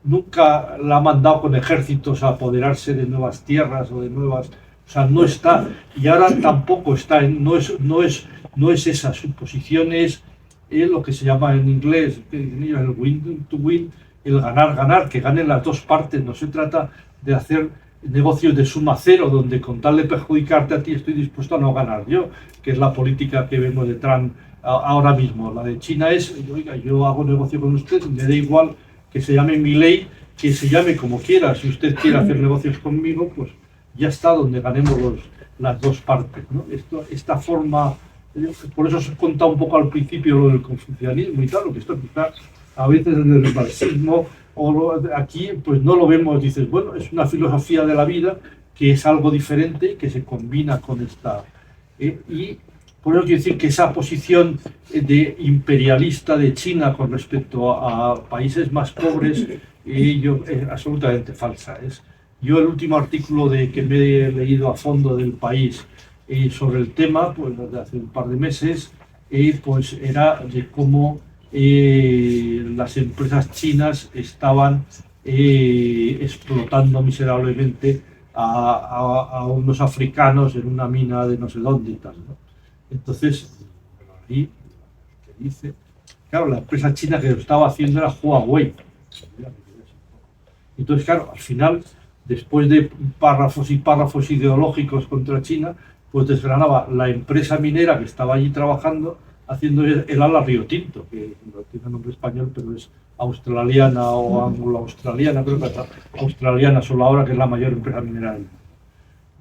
nunca la ha mandado con ejércitos a apoderarse de nuevas tierras o de nuevas... O sea, no está, y ahora tampoco está, no es esa, su posición es lo que se llama en inglés el win to win, el ganar, que ganen las dos partes. No se trata de hacer negocios de suma cero, donde con tal de perjudicarte a ti estoy dispuesto a no ganar yo, que es la política que vemos de Trump ahora mismo. La de China es, oiga, yo hago negocio con usted, me da igual que se llame mi ley, que se llame como quiera. Si usted quiere hacer negocios conmigo, pues ya está, donde ganemos las dos partes, ¿no? Esta forma, por eso os he contado un poco al principio lo del confucianismo y tal, lo que esto quizás a veces en el marxismo aquí pues no lo vemos, dices, bueno, es una filosofía de la vida que es algo diferente, que se combina con esta... y por eso quiero decir que esa posición de imperialista de China con respecto a países más pobres es absolutamente falsa. Yo el último artículo que me he leído a fondo del País sobre el tema, pues de hace un par de meses, pues era de cómo las empresas chinas estaban explotando miserablemente a unos africanos en una mina de no sé dónde y tal, ¿no? Entonces, ahí, ¿qué dice? Claro, la empresa china que lo estaba haciendo era Huawei. Entonces, claro, al final, después de párrafos y párrafos ideológicos contra China, pues desgranaba la empresa minera que estaba allí trabajando, haciendo el ala Río Tinto, que no tiene nombre español, pero es australiana o anglo-australiana, creo que es australiana solo ahora, que es la mayor empresa minera del mundo.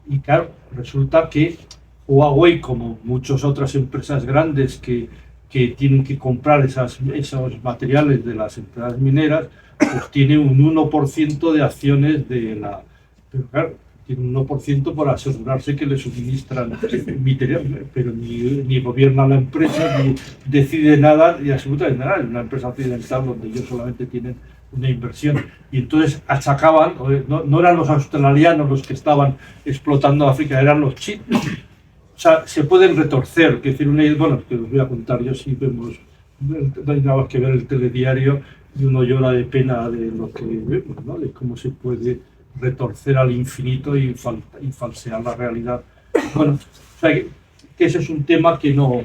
Y claro, resulta que Huawei, como muchas otras empresas grandes que tienen que comprar esos materiales de las empresas mineras, pues tiene un 1% de acciones de la... Pero claro, tiene un 1% para asegurarse que le suministran material, pero ni gobierna la empresa, ni decide nada, y absolutamente nada. Es una empresa occidental donde ellos solamente tienen una inversión. Y entonces achacaban, no eran los australianos los que estaban explotando África, eran los chinos. O sea, se pueden retorcer, que decir, bueno, que os voy a contar yo, si vemos, no hay nada más que ver el telediario y uno llora de pena de lo que vemos, ¿no? De cómo se puede retorcer al infinito y falsear la realidad. Bueno, o sea, que ese es un tema que no...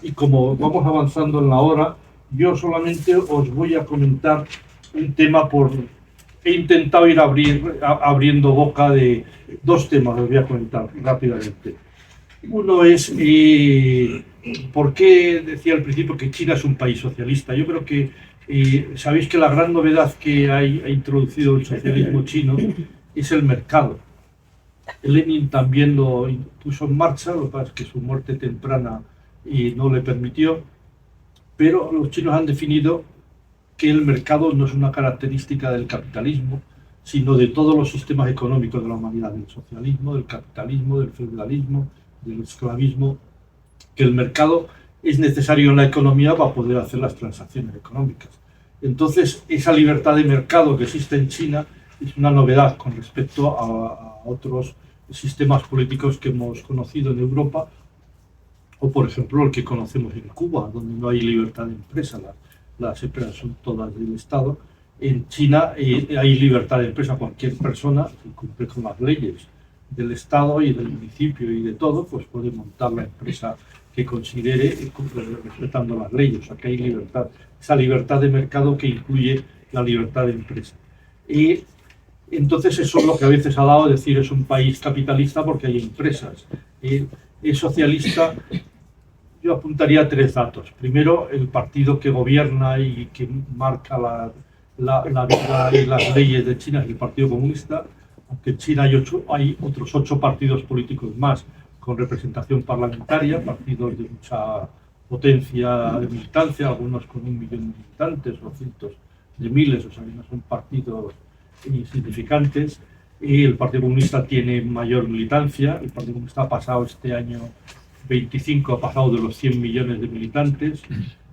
Y como vamos avanzando en la hora, yo solamente os voy a comentar un tema He intentado ir abriendo boca de dos temas, os voy a comentar rápidamente. Uno es, ¿por qué decía al principio que China es un país socialista? Yo creo que sabéis que la gran novedad que ha introducido el socialismo chino es el mercado. Lenin también lo puso en marcha, lo que pasa es que su muerte temprana no le permitió, pero los chinos han definido que el mercado no es una característica del capitalismo, sino de todos los sistemas económicos de la humanidad, del socialismo, del capitalismo, del feudalismo, del esclavismo, que el mercado es necesario en la economía para poder hacer las transacciones económicas. Entonces, esa libertad de mercado que existe en China es una novedad con respecto a otros sistemas políticos que hemos conocido en Europa, o por ejemplo el que conocemos en Cuba, donde no hay libertad de empresa, las empresas son todas del Estado. En China hay libertad de empresa, cualquier persona que cumple con las leyes del Estado y del municipio y de todo, pues puede montar la empresa que considere respetando las leyes, o sea que hay libertad, esa libertad de mercado que incluye la libertad de empresa. Y entonces eso es lo que a veces ha dado decir es un país capitalista porque hay empresas. Es socialista. Yo apuntaría 3 datos. Primero, el partido que gobierna y que marca la vida y las leyes de China es el Partido Comunista, aunque en China hay otros 8 partidos políticos más con representación parlamentaria, partidos de mucha potencia de militancia, algunos con 1 millón de militantes o cientos de miles, o sea, no son partidos insignificantes. Y el Partido Comunista tiene mayor militancia. El Partido Comunista ha pasado este año 25, ha pasado de los 100 millones de militantes.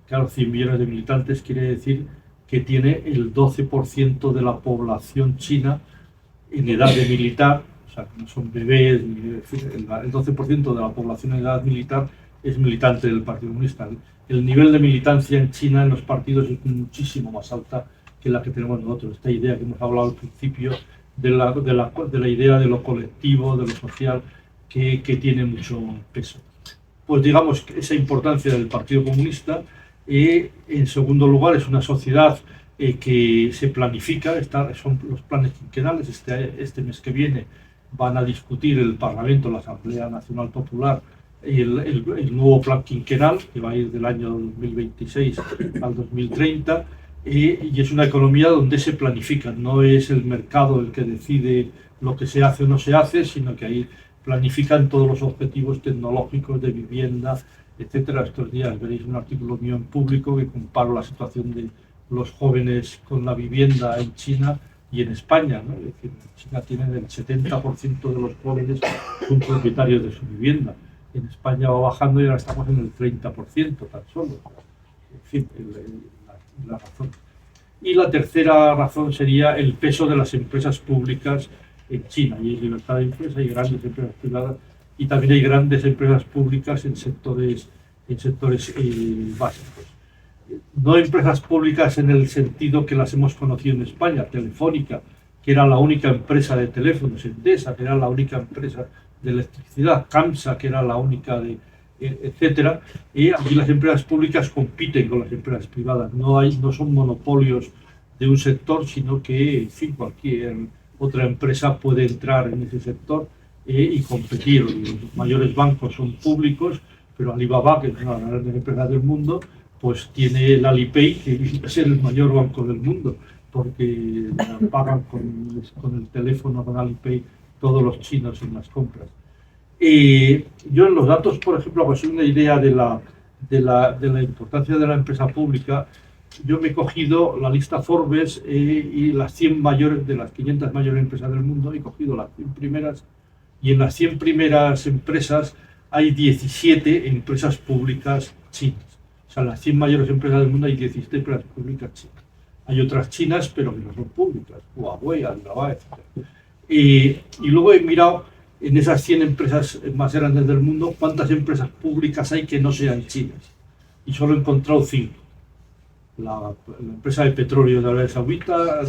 Claro, 100 millones de militantes quiere decir que tiene el 12% de la población china en edad de militar, o sea, que no son bebés, el 12% de la población en edad militar es militante del Partido Comunista. El nivel de militancia en China en los partidos es muchísimo más alta que la que tenemos nosotros. Esta idea que hemos hablado al principio de la idea de lo colectivo, de lo social, que tiene mucho peso. Pues digamos que esa importancia del Partido Comunista. En segundo lugar, es una sociedad que se planifica, son los planes quinquenales. Este mes que viene van a discutir el Parlamento, la Asamblea Nacional Popular, el nuevo plan quinquenal, que va a ir del año 2026 al 2030, y es una economía donde se planifica, no es el mercado el que decide lo que se hace o no se hace, sino que ahí planifican todos los objetivos tecnológicos de vivienda, etcétera. Estos días veréis un artículo mío en Público que comparo la situación de los jóvenes con la vivienda en China y en España, ¿no? Es decir, en China tienen el 70% de los jóvenes son propietarios de su vivienda. En España va bajando y ahora estamos en el 30% tan solo. En fin, la razón. Y la tercera razón sería el peso de las empresas públicas en China. Y hay libertad de empresa, hay grandes empresas privadas y también hay grandes empresas públicas en sectores básicos. No empresas públicas en el sentido que las hemos conocido en España, Telefónica, que era la única empresa de teléfonos, Endesa, que era la única empresa de electricidad, Camsa, que era la única etcétera. Y aquí las empresas públicas compiten con las empresas privadas, no son monopolios de un sector, sino que, en fin, cualquier otra empresa puede entrar en ese sector y competir. Los mayores bancos son públicos, pero Alibaba, que es una de las grandes empresas del mundo, pues tiene el Alipay, que es el mayor banco del mundo, porque pagan con el teléfono, con Alipay, todos los chinos en las compras. Yo en los datos, por ejemplo, pues una idea de la importancia de la empresa pública. Yo me he cogido la lista Forbes y las 100 mayores, de las 500 mayores empresas del mundo, he cogido las 100 primeras, y en las 100 primeras empresas hay 17 empresas públicas chinas. O sea, en las 100 mayores empresas del mundo hay 17 empresas públicas chinas. Hay otras chinas, pero que no son públicas, Huawei, Alibaba, etc. Y luego he mirado en esas 100 empresas más grandes del mundo cuántas empresas públicas hay que no sean chinas. Y solo he encontrado 5. La empresa de petróleo de Arabia Saudita,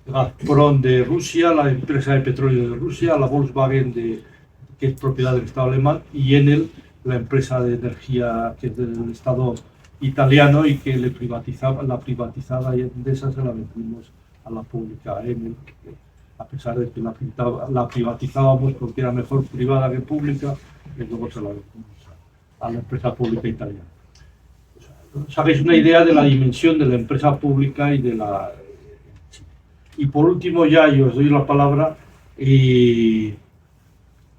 Gazprom de Rusia, la empresa de petróleo de Rusia, la Volkswagen, que es propiedad del Estado alemán, y Enel, la empresa de energía que es del Estado italiano y que la privatizada y Endesa se la vendimos a la pública, a Enel, a pesar de que la privatizábamos porque era mejor privada que pública, y luego se la vendimos a la empresa pública italiana. Sabéis una idea de la dimensión de la empresa pública y de la... Y por último ya, y os doy la palabra,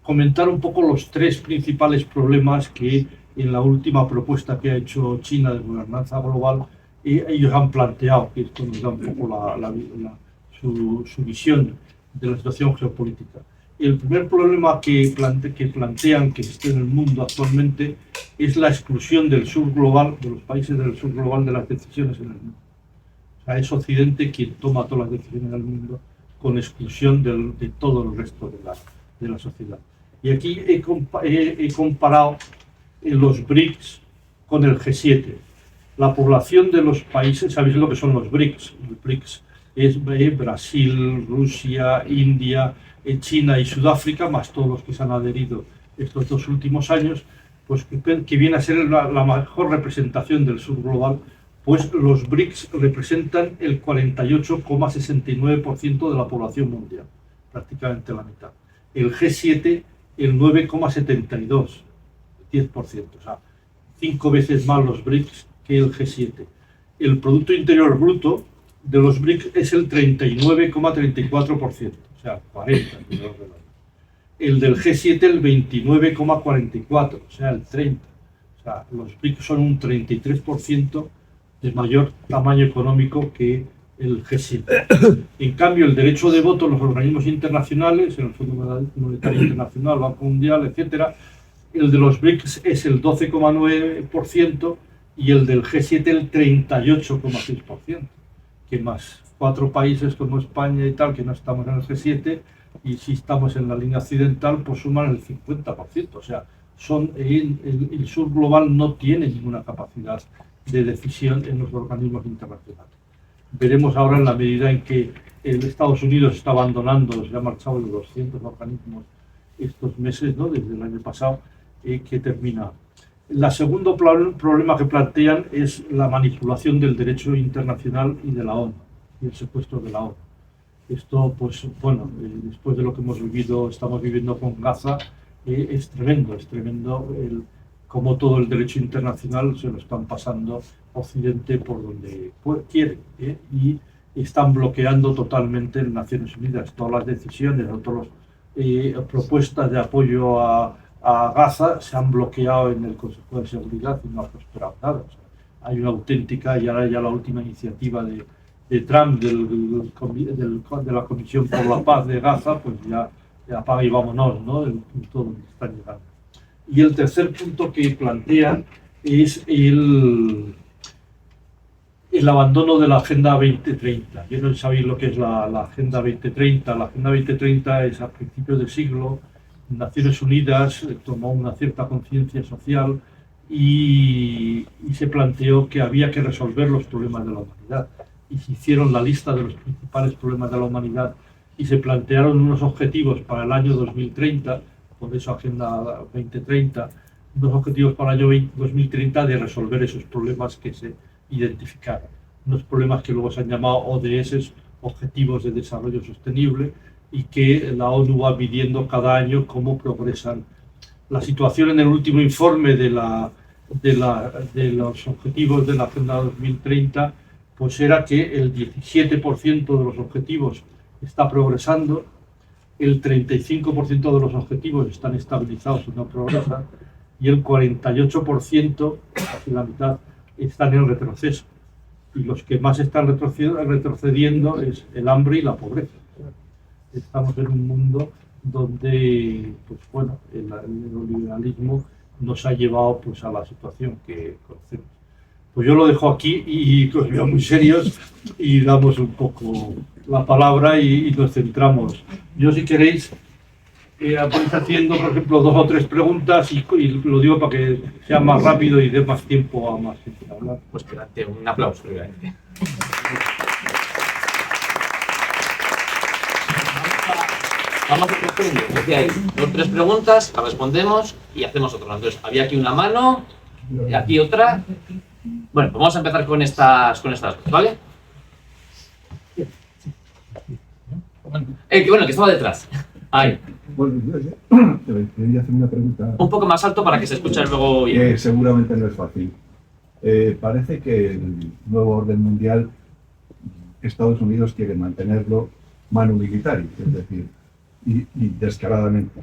comentar un poco los 3 principales problemas que en la última propuesta que ha hecho China de gobernanza global ellos han planteado, que esto nos da un poco su visión de la situación geopolítica. El primer problema que plantean que existe en el mundo actualmente es la exclusión del sur global, de los países del sur global, de las decisiones en el mundo. O sea, es Occidente quien toma todas las decisiones del mundo con exclusión de todo el resto de la sociedad. Y aquí he comparado los BRICS con el G7. La población de los países, ¿sabéis lo que son los BRICS? Los BRICS es Brasil, Rusia, India, China y Sudáfrica, más todos los que se han adherido estos 2 últimos años, pues que viene a ser la mejor representación del sur global, pues los BRICS representan el 48,69% de la población mundial, prácticamente la mitad. El G7, el 9,72%, 10%, o sea, 5 veces más los BRICS que el G7. El Producto Interior Bruto de los BRICS es el 39,34%, o sea, 40%. El del G7 el 29,44%, o sea, el 30%. O sea, los BRICS son un 33% de mayor tamaño económico que el G7. En cambio, el derecho de voto en los organismos internacionales, en el Fondo Monetario Internacional, Banco Mundial, etcétera, el de los BRICS es el 12,9% y el del G7 el 38,6%, que más 4 países como España y tal, que no estamos en el G7, y si estamos en la línea occidental, pues suman el 50%. O sea, el sur global no tiene ninguna capacidad de decisión en los organismos internacionales. Veremos ahora, en la medida en que el Estados Unidos está abandonando, se ha marchado de 200 organismos estos meses, ¿no?, desde el año pasado, que termina. El segundo problema que plantean es la manipulación del derecho internacional y de la ONU, y el secuestro de la ONU. Esto, pues, bueno, después de lo que estamos viviendo con Gaza, es tremendo cómo todo el derecho internacional se lo están pasando Occidente por donde quiere, y están bloqueando totalmente en Naciones Unidas todas las decisiones o todas las propuestas de apoyo a Gaza se han bloqueado en el Consejo de Seguridad y no ha prosperado nada. O sea, hay una auténtica, y ahora ya la última iniciativa de Trump de la Comisión por la Paz de Gaza, pues ya apaga y vámonos, ¿no?, del punto donde están llegando. Y el tercer punto que plantean es el abandono de la Agenda 2030. Yo no sé si sabéis lo que es la Agenda 2030. La Agenda 2030 es a principios del siglo. Naciones Unidas tomó una cierta conciencia social y se planteó que había que resolver los problemas de la humanidad. Y se hicieron la lista de los principales problemas de la humanidad y se plantearon unos objetivos para el año 2030, por eso Agenda 2030, unos objetivos para el año 2030 de resolver esos problemas que se identificaron. Unos problemas que luego se han llamado ODS, Objetivos de Desarrollo Sostenible, y que la ONU va midiendo cada año cómo progresan. La situación en el último informe de los objetivos de la Agenda 2030, pues era que el 17% de los objetivos está progresando, el 35% de los objetivos están estabilizados y no progresan, y el 48%, casi la mitad, están en retroceso. Y los que más están retrocediendo es el hambre y la pobreza. Estamos en un mundo donde, pues bueno, el neoliberalismo nos ha llevado, pues, a la situación que conocemos. Pues yo lo dejo aquí y os veo muy serios y damos un poco la palabra y nos centramos. Yo, si queréis, vais haciendo, por ejemplo, 2 o 3 preguntas y lo digo para que sea más rápido y dé más tiempo a más gente a hablar. Pues espérate, un aplauso, obviamente. Vamos a responder. Decíais 2 o 3 preguntas, las respondemos y hacemos otra. Entonces, había aquí una mano, y aquí otra. Bueno, pues vamos a empezar con estas dos, ¿vale? Que estaba detrás. Ahí. Bueno, quería hacer una pregunta. Un poco más alto para que se escuche luego bien. Seguramente no es fácil. Parece que el nuevo orden mundial, Estados Unidos quiere mantenerlo manu militari, es decir, y descaradamente.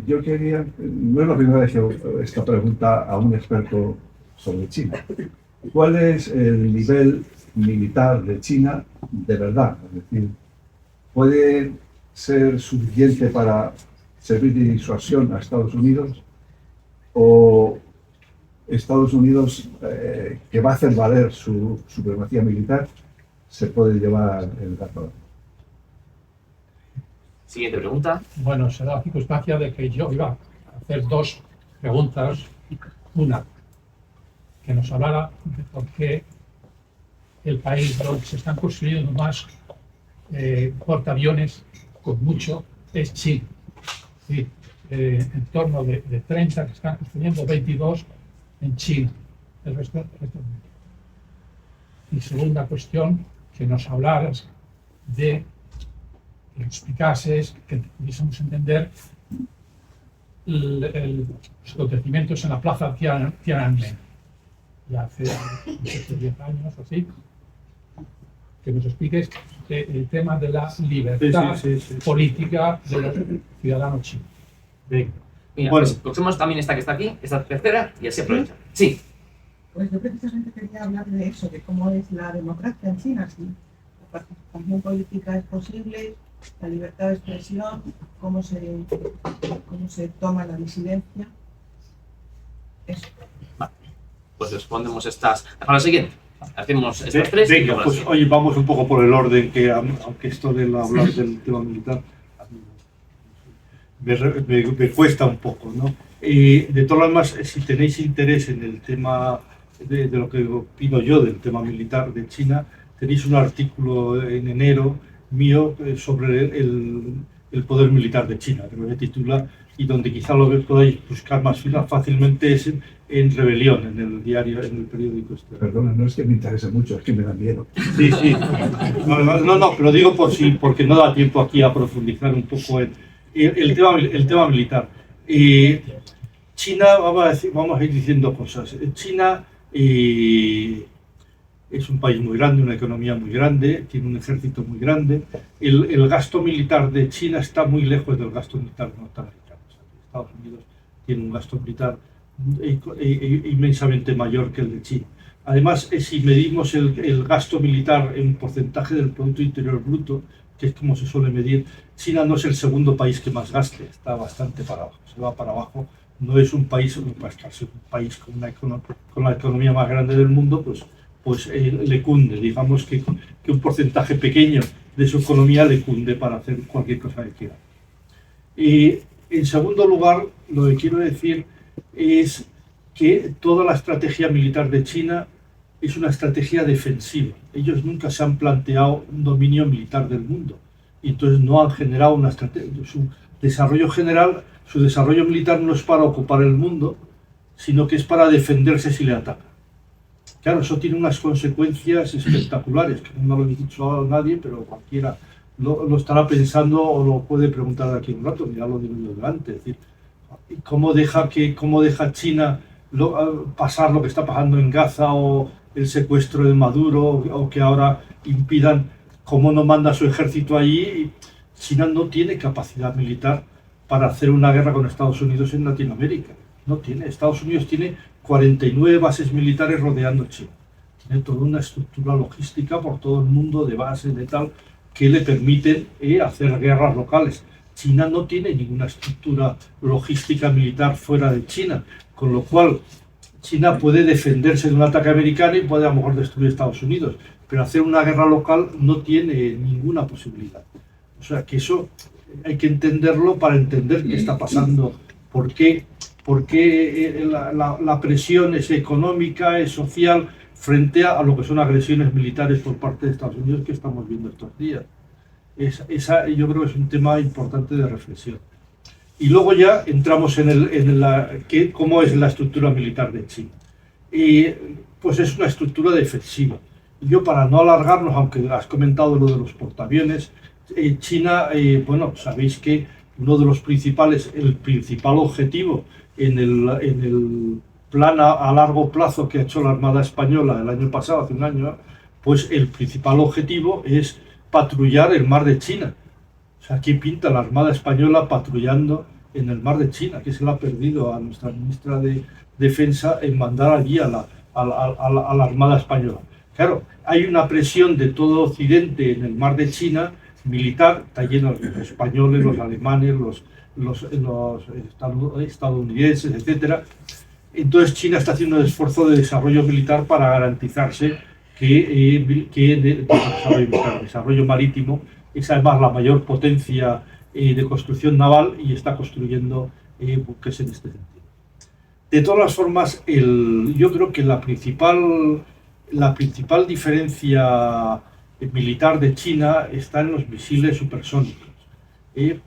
Yo quería, no es la primera vez que hago esta pregunta a un experto sobre China, ¿cuál es el nivel militar de China de verdad? Es decir, ¿puede ser suficiente para servir de disuasión a Estados Unidos? ¿O Estados Unidos, que va a hacer valer su supremacía militar, se puede llevar el gato? Siguiente pregunta. Bueno, se da la circunstancia de que yo iba a hacer dos preguntas. Una, que nos hablara de por qué el país donde se están construyendo más portaaviones con mucho es China. Sí, en torno de 30 que están construyendo, 22 en China. El resto del mundo. Y segunda cuestión, que nos hablaras de que explicases, que pudiésemos entender los acontecimientos en la plaza Tiananmen, ya hace 10 años o así, que nos expliques el tema de la libertad política de los ciudadanos chinos. Bien. Mira, Bueno. pues cogemos también esta que está aquí, esta tercera, y así aprovecha. Sí. Pues yo precisamente quería hablar de eso, de cómo es la democracia en China, si la participación política es posible, la libertad de expresión, cómo se toma la disidencia. Eso. Pues respondemos estas. Para la siguiente. Hacemos estas tres. y Venga, luego la pues siguiente. oye, vamos un poco por el orden, que aunque esto de hablar del tema militar me cuesta un poco, ¿no? De todas formas, si tenéis interés en el tema de lo que opino yo del tema militar de China, tenéis un artículo en enero mío sobre el poder militar de China, que me titula, y donde quizá lo podáis buscar más fácilmente es en Rebelión, en el diario, en el periódico este. Perdona, no es que me interese mucho, es que me da miedo. Sí, sí. No, pero digo porque no da tiempo aquí a profundizar un poco en el tema militar. China, vamos a ir diciendo cosas. China es un país muy grande, una economía muy grande, tiene un ejército muy grande. El gasto militar de China está muy lejos del gasto militar norteamericano. O sea, Estados Unidos tiene un gasto militar inmensamente mayor que el de China. Además, si medimos el gasto militar en porcentaje del Producto Interior Bruto, que es como se suele medir, China no es el segundo país que más gaste, está bastante para abajo, se va para abajo. No es un país, para ser un país con la economía más grande del mundo, pues le cunde, digamos que un porcentaje pequeño de su economía le cunde para hacer cualquier cosa que quiera. Y en segundo lugar, lo que quiero decir es que toda la estrategia militar de China es una estrategia defensiva. Ellos nunca se han planteado un dominio militar del mundo y entonces no han generado una estrategia. Su desarrollo militar no es para ocupar el mundo, sino que es para defenderse si le atacan. Claro, eso tiene unas consecuencias espectaculares, que no lo he dicho a nadie, pero cualquiera lo estará pensando o lo puede preguntar de aquí un rato, ya lo digo yo delante. Es decir, ¿cómo deja China pasar lo que está pasando en Gaza o el secuestro de Maduro o que ahora impidan, cómo no manda su ejército allí? China no tiene capacidad militar para hacer una guerra con Estados Unidos en Latinoamérica. No tiene. Estados Unidos tiene 49 bases militares rodeando China. Tiene toda una estructura logística por todo el mundo de bases de tal que le permiten hacer guerras locales. China no tiene ninguna estructura logística militar fuera de China, con lo cual China puede defenderse de un ataque americano y puede a lo mejor destruir Estados Unidos, pero hacer una guerra local no tiene ninguna posibilidad. O sea que eso hay que entenderlo para entender qué está pasando, por qué la presión es económica, es social, frente a lo que son agresiones militares por parte de Estados Unidos que estamos viendo estos días. Yo creo que es un tema importante de reflexión. Y luego ya entramos cómo es la estructura militar de China. Pues es una estructura defensiva. Yo, para no alargarnos, aunque has comentado lo de los portaaviones, China, bueno, sabéis que el principal objetivo en el plan a largo plazo que ha hecho la Armada Española el año pasado, hace un año, pues el principal objetivo es patrullar el mar de China. O sea, aquí pinta la Armada Española patrullando en el mar de China, que se le ha perdido a nuestra ministra de Defensa en mandar allí a a la Armada Española. Claro, hay una presión de todo Occidente en el mar de China, militar, está lleno de los españoles, los alemanes, los estadounidenses, etcétera. Entonces China está haciendo un esfuerzo de desarrollo militar para garantizarse desarrollo marítimo es además la mayor potencia de construcción naval y está construyendo buques en este sentido. De todas las formas, yo creo que la principal diferencia militar de China está en los misiles supersónicos. En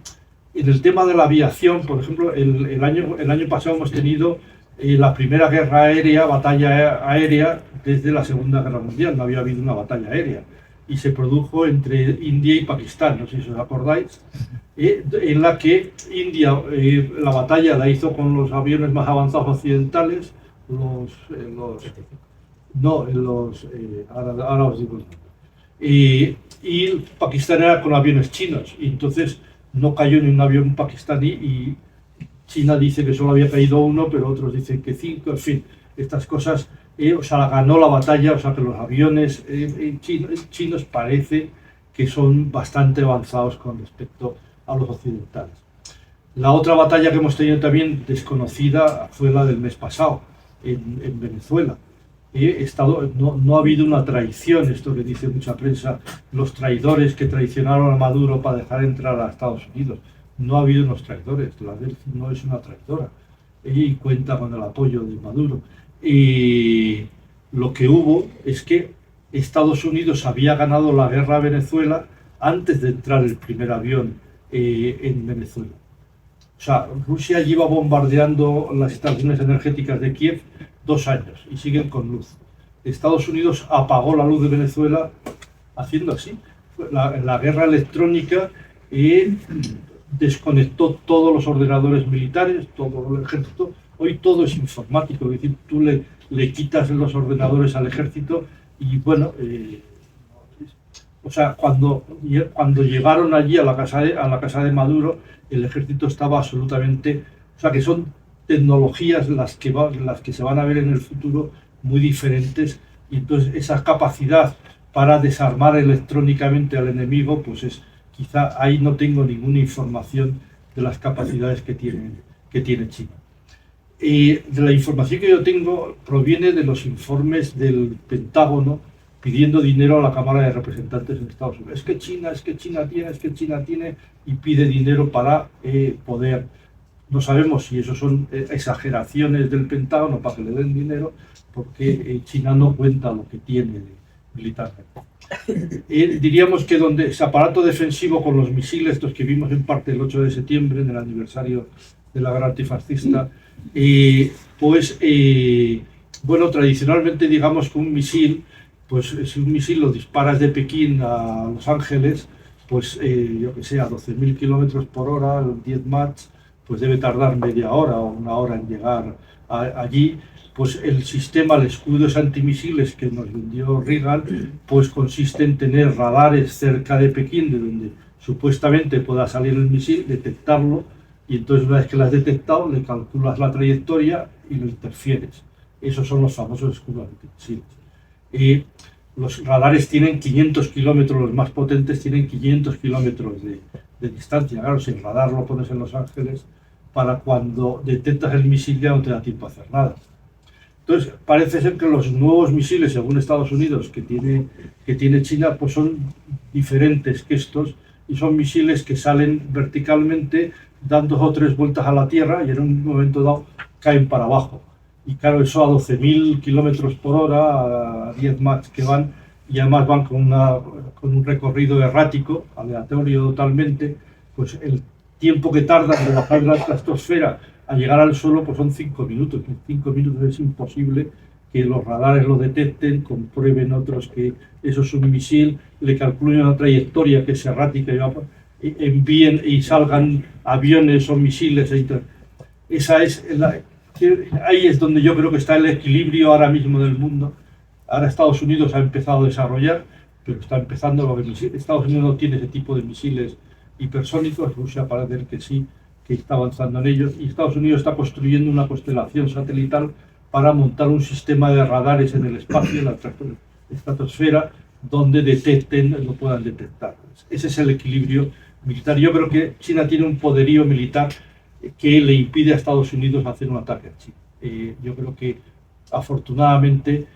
el tema de la aviación, por ejemplo, el año pasado hemos tenido la primera batalla aérea desde la Segunda Guerra Mundial. No había habido una batalla aérea y se produjo entre India y Pakistán, no sé si os acordáis, en la que India la batalla la hizo con los aviones más avanzados occidentales, ahora os digo, y Pakistán era con aviones chinos, y entonces no cayó ni un avión pakistaní y China dice que solo había caído uno, pero otros dicen que 5, en fin, estas cosas, o sea, ganó la batalla, o sea, que los aviones chinos parece que son bastante avanzados con respecto a los occidentales. La otra batalla que hemos tenido también desconocida fue la del mes pasado, en Venezuela. No ha habido una traición, esto que dice mucha prensa, los traidores que traicionaron a Maduro para dejar entrar a Estados Unidos. No ha habido unos traidores, la Delphi no es una traidora y cuenta con el apoyo de Maduro. Y lo que hubo es que Estados Unidos había ganado la guerra a Venezuela antes de entrar el primer avión en Venezuela. O sea, Rusia lleva bombardeando las instalaciones energéticas de Kiev 2 años y siguen con luz. Estados Unidos apagó la luz de Venezuela haciendo así. La guerra electrónica desconectó todos los ordenadores militares, todo el ejército. Hoy todo es informático, es decir, tú le quitas los ordenadores al ejército y bueno, o sea, cuando llegaron allí a la casa de Maduro, el ejército estaba absolutamente, o sea, que son tecnologías las que se van a ver en el futuro muy diferentes, y entonces esa capacidad para desarmar electrónicamente al enemigo, pues quizá ahí no tengo ninguna información de las capacidades que tiene China. De la información que yo tengo proviene de los informes del Pentágono pidiendo dinero a la Cámara de Representantes en Estados Unidos. Es que China tiene y pide dinero para poder. No sabemos si eso son exageraciones del Pentágono para que le den dinero, porque China no cuenta lo que tiene militarmente. Diríamos que donde ese aparato defensivo con los misiles, estos que vimos en parte el 8 de septiembre, en el aniversario de la guerra antifascista, bueno, tradicionalmente digamos que un misil, pues si un misil lo disparas de Pekín a Los Ángeles, pues yo que sé, a 12.000 kilómetros por hora, 10 Mach, pues debe tardar media hora o 1 hora en llegar allí. Pues el sistema, el escudo antimisiles que nos vendió Reagan, pues consiste en tener radares cerca de Pekín, de donde supuestamente pueda salir el misil, detectarlo, y entonces una vez que lo has detectado, le calculas la trayectoria y lo interfieres. Esos son los famosos escudos antimisiles. Los radares tienen 500 kilómetros, los más potentes tienen 500 kilómetros de distancia. Claro, si el radar lo pones en Los Ángeles, para cuando detectas el misil ya no te da tiempo a hacer nada. Entonces, parece ser que los nuevos misiles, según Estados Unidos, que tiene China, pues son diferentes que estos, y son misiles que salen verticalmente, dan 2 o 3 vueltas a la Tierra y en un momento dado caen para abajo. Y claro, eso a 12.000 kilómetros por hora, a 10 Mach que van, y además van con un recorrido errático, aleatorio totalmente, pues el tiempo que tardan de bajar de la estratosfera a llegar al suelo pues son 5 minutos. En 5 minutos es imposible que los radares lo detecten, comprueben otros que eso es un misil, le calculen una trayectoria que es errática y envíen y salgan aviones o misiles. Ahí es donde yo creo que está el equilibrio ahora mismo del mundo. Ahora Estados Unidos ha empezado a desarrollar, pero está empezando lo que Estados Unidos no tiene ese tipo de misiles hipersónicos. Rusia parece que sí, que está avanzando en ellos, y Estados Unidos está construyendo una constelación satelital para montar un sistema de radares en el espacio, en la estratosfera, donde lo puedan detectar. Ese es el equilibrio militar. Yo creo que China tiene un poderío militar que le impide a Estados Unidos hacer un ataque a China. Yo creo que, afortunadamente,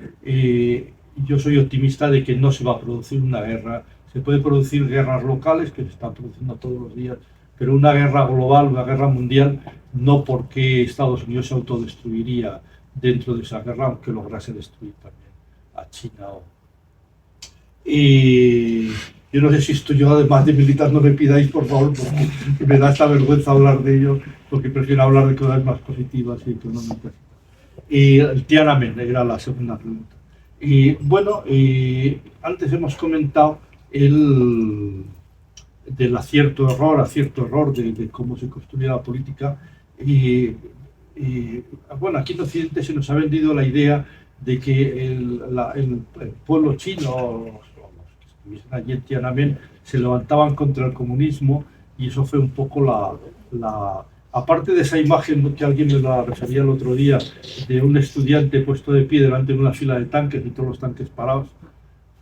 yo soy optimista de que no se va a producir una guerra. Se puede producir guerras locales, que se están produciendo todos los días, pero una guerra global, una guerra mundial, no, porque Estados Unidos se autodestruiría dentro de esa guerra, aunque lograse destruir también a China. Yo no sé si esto, yo además de militar, no me pidáis, por favor, porque me da esta vergüenza hablar de ello, porque prefiero hablar de cosas más positivas y económicas. El Tiananmen era la segunda pregunta. Bueno, antes hemos comentado del acierto-error de cómo se construye la política. Bueno, aquí en Occidente se nos ha vendido la idea de que el pueblo chino, los que estuviesen allí en Tiananmen, se levantaban contra el comunismo, y eso fue un poco aparte de esa imagen que alguien me la refería el otro día, de un estudiante puesto de pie delante de una fila de tanques y todos los tanques parados.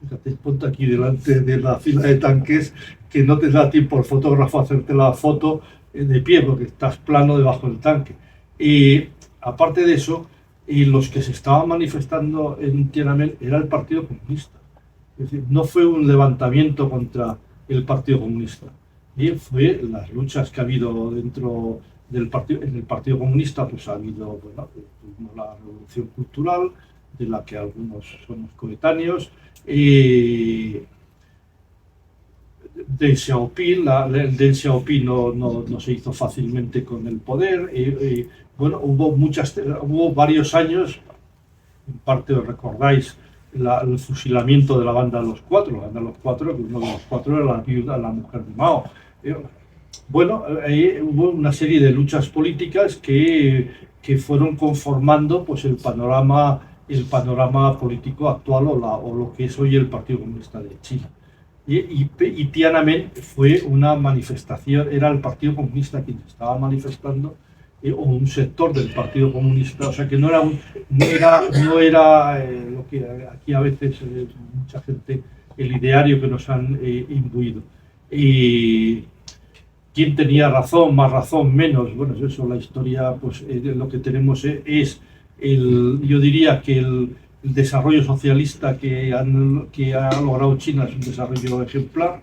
Fíjate, ponte aquí delante de la fila de tanques, que no te da tiempo al fotógrafo a hacerte la foto de pie, porque estás plano debajo del tanque. Y aparte de eso, los que se estaban manifestando en Tiananmen era el Partido Comunista. Es decir, no fue un levantamiento contra el Partido Comunista, fue las luchas que ha habido dentro del partido. En el Partido Comunista pues ha habido, bueno, la revolución cultural, de la que algunos somos coetáneos, Deng Xiaoping, Deng Xiaoping no se hizo fácilmente con el poder. Bueno, hubo varios años, en parte os recordáis, el fusilamiento de la banda de los cuatro. La banda de los cuatro, que uno de los cuatro era la viuda, la mujer de Mao. Bueno, hubo una serie de luchas políticas que fueron conformando pues el panorama político actual, o lo que es hoy el Partido Comunista de China. Y Tiananmen fue una manifestación, era el Partido Comunista quien se estaba manifestando, o un sector del Partido Comunista, o sea que no era lo que aquí a veces mucha gente, el ideario que nos han imbuido. Y quién tenía razón, más razón, menos, bueno, eso, la historia, pues lo que tenemos es yo diría que el desarrollo socialista que ha logrado China es un desarrollo ejemplar,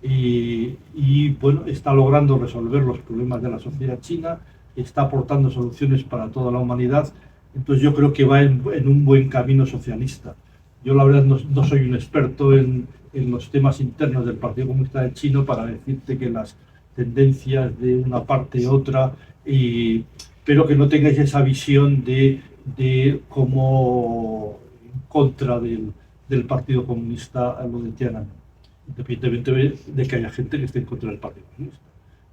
y bueno, está logrando resolver los problemas de la sociedad china, está aportando soluciones para toda la humanidad. Entonces yo creo que va en un buen camino socialista. Yo la verdad no soy un experto en los temas internos del Partido Comunista de China para decirte que las tendencias de una parte y otra, pero que no tengáis esa visión de como en contra del Partido Comunista lo de Tiananmen, independientemente de que haya gente que esté en contra del Partido Comunista.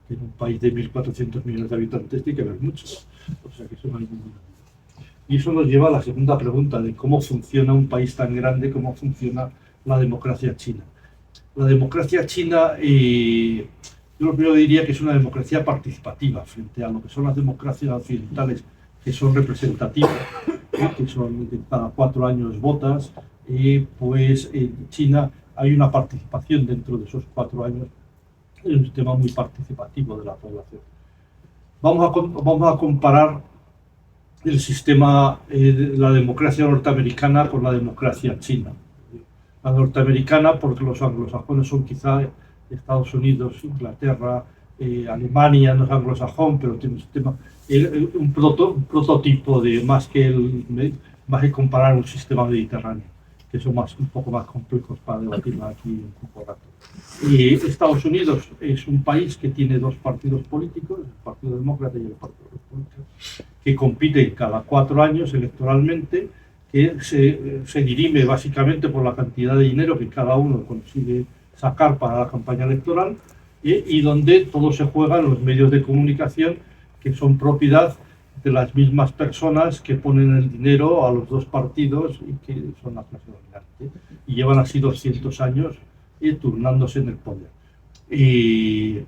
En un país de 1.400 millones de habitantes tiene que haber muchos, o sea que eso no hay ninguna duda. Y eso nos lleva a la segunda pregunta de cómo funciona un país tan grande, cómo funciona la democracia china. La democracia china, yo lo primero diría que es una democracia participativa frente a lo que son las democracias occidentales, que son representativas, que son de cada 4 años votas. Pues en China hay una participación dentro de esos 4 años, es un sistema muy participativo de la población. Vamos a comparar el sistema de la democracia norteamericana con la democracia china. La norteamericana, porque los anglosajones son quizá Estados Unidos, Inglaterra, Alemania, no es anglosajón, pero tiene un sistema, un prototipo de más que comparar un sistema mediterráneo, que son un poco más complejos para debatir aquí un poco rato. Y Estados Unidos es un país que tiene 2 partidos políticos, el Partido Demócrata y el Partido Republicano, que compiten cada 4 años electoralmente, que se dirime básicamente por la cantidad de dinero que cada uno consigue sacar para la campaña electoral, y donde todo se juega en los medios de comunicación, que son propiedad de las mismas personas que ponen el dinero a los 2 partidos y que son la clase dominante, y llevan así 200 años turnándose en el poder. Y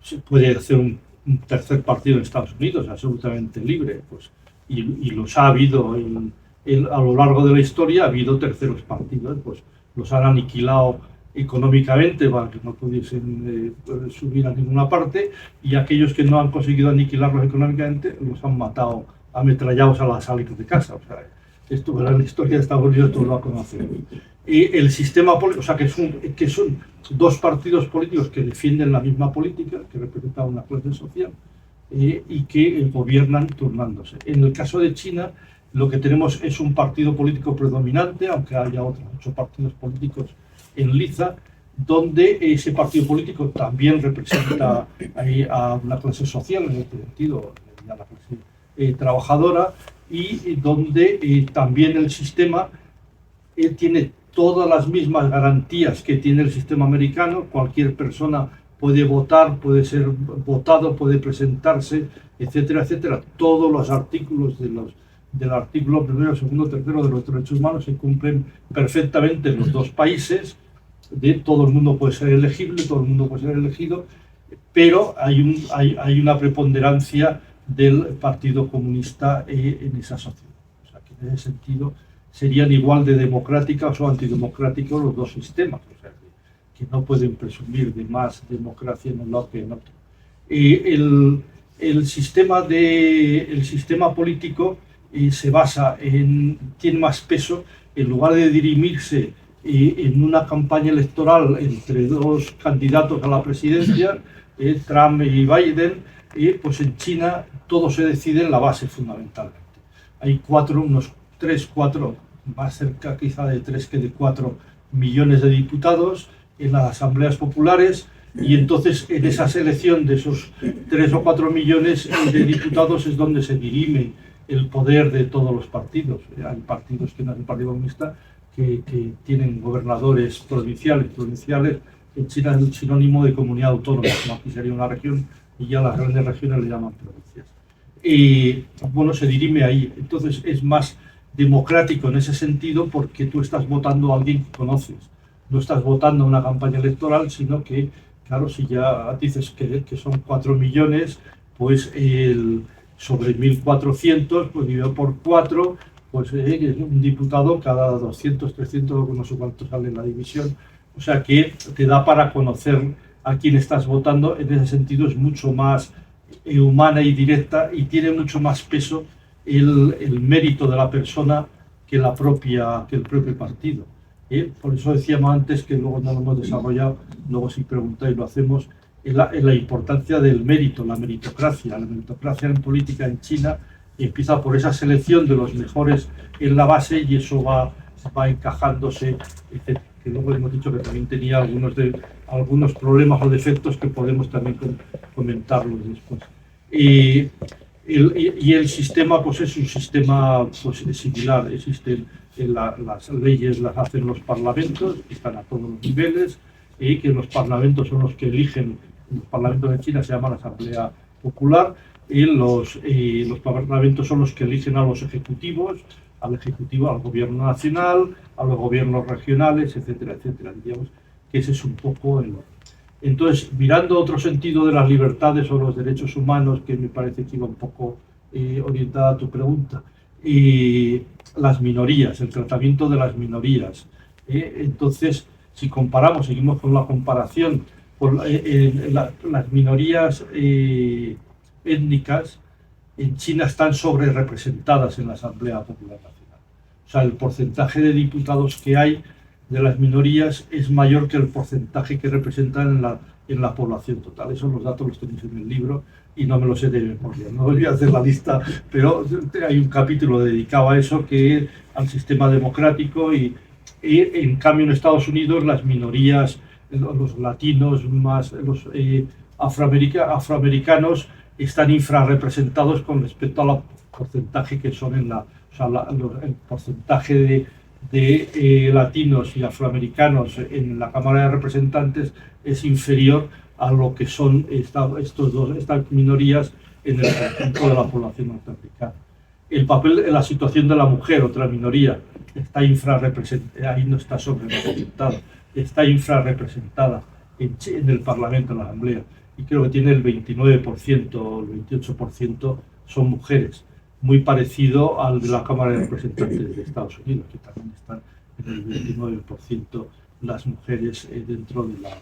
se puede hacer un tercer partido en Estados Unidos absolutamente libre, pues, y los ha habido a lo largo de la historia. Ha habido terceros partidos, pues los han aniquilado económicamente para que no pudiesen subir a ninguna parte, y aquellos que no han conseguido aniquilarlos económicamente los han matado ametrallados a la salida de casa. O sea, esto en la historia de Estados Unidos todos lo conocen. Y el sistema político, o sea, que son dos partidos políticos que defienden la misma política, que representan una clase social, y que gobiernan turnándose. En el caso de China, lo que tenemos es un partido político predominante, aunque haya otros 8 partidos políticos en liza, donde ese partido político también representa a una clase social, en este sentido, a la clase trabajadora, y donde también el sistema tiene todas las mismas garantías que tiene el sistema americano. Cualquier persona puede votar, puede ser votado, puede presentarse, etcétera, etcétera. Todos los artículos del artículo 1, 2, 3 de los derechos humanos se cumplen perfectamente en los dos países. Todo el mundo puede ser elegible, todo el mundo puede ser elegido, pero hay una preponderancia del Partido Comunista en esa sociedad. O sea, que en ese sentido serían igual de democráticos o antidemocráticos los dos sistemas. O sea, que no pueden presumir de más democracia en un lado que en otro. El sistema político se basa tiene más peso, en lugar de dirimirse en una campaña electoral entre dos candidatos a la presidencia, Trump y Biden. Pues en China todo se decide en la base, fundamentalmente. Hay unos 3, 4, más cerca quizá de 3 que de 4 millones de diputados en las asambleas populares, y entonces en esa selección de esos 3 o 4 millones de diputados es donde se dirime el poder de todos los partidos. Hay partidos que no es el Partido Comunista que tienen gobernadores provinciales. En China es el sinónimo de comunidad autónoma, como aquí sería una región, y ya las grandes regiones le llaman provincias. Y bueno, se dirime ahí. Entonces es más democrático en ese sentido, porque tú estás votando a alguien que conoces. No estás votando a una campaña electoral, sino que, claro, si ya dices que son 4 millones, pues sobre 1.400, pues dividido por 4, pues es un diputado cada 200, 300, no sé cuánto sale en la división. O sea que te da para conocer a quién estás votando. En ese sentido es mucho más humana y directa, y tiene mucho más peso el mérito de la persona que el propio partido. Por eso decíamos antes, que luego no lo hemos desarrollado, luego si preguntáis lo hacemos, en la importancia del mérito, la meritocracia. La meritocracia en política en China empieza por esa selección de los mejores en la base, y eso va encajándose, etc. Que luego hemos dicho que también tenía algunos problemas o defectos que podemos también comentarlos después. Y el sistema, pues es un sistema pues similar. Existen las leyes, las hacen los parlamentos, que están a todos los niveles, y que los parlamentos son los que eligen. Los parlamentos de China se llaman Asamblea Popular, y los parlamentos son los que eligen a los ejecutivos, al gobierno nacional, a los gobiernos regionales, etcétera, etcétera. Digamos que ese es un poco el... Entonces, mirando otro sentido de las libertades o los derechos humanos, que me parece que iba un poco orientada a tu pregunta, las minorías, el tratamiento de las minorías. Entonces, si comparamos, seguimos con la comparación, las minorías étnicas en China están sobre representadas en la Asamblea Popular Nacional. O sea, el porcentaje de diputados que hay de las minorías es mayor que el porcentaje que representan en la población total. Esos los datos los tenéis en el libro y no me los sé de memoria. No voy a hacer la lista, pero hay un capítulo dedicado a eso, que al sistema democrático, y en cambio en Estados Unidos las minorías, los latinos, más los afroamericanos, están infrarrepresentados con respecto al porcentaje que son el porcentaje de latinos y afroamericanos en la Cámara de Representantes es inferior a lo que son estas minorías en el conjunto de la población norteamericana. El papel, la situación de la mujer, otra minoría, está infrarrepresentada, ahí no está sobrerepresentada, está infrarrepresentada en el Parlamento, en la Asamblea, y creo que tiene el 29% o el 28% son mujeres. muy parecido al de la Cámara de Representantes de Estados Unidos, que también están en el 29% las mujeres dentro de la...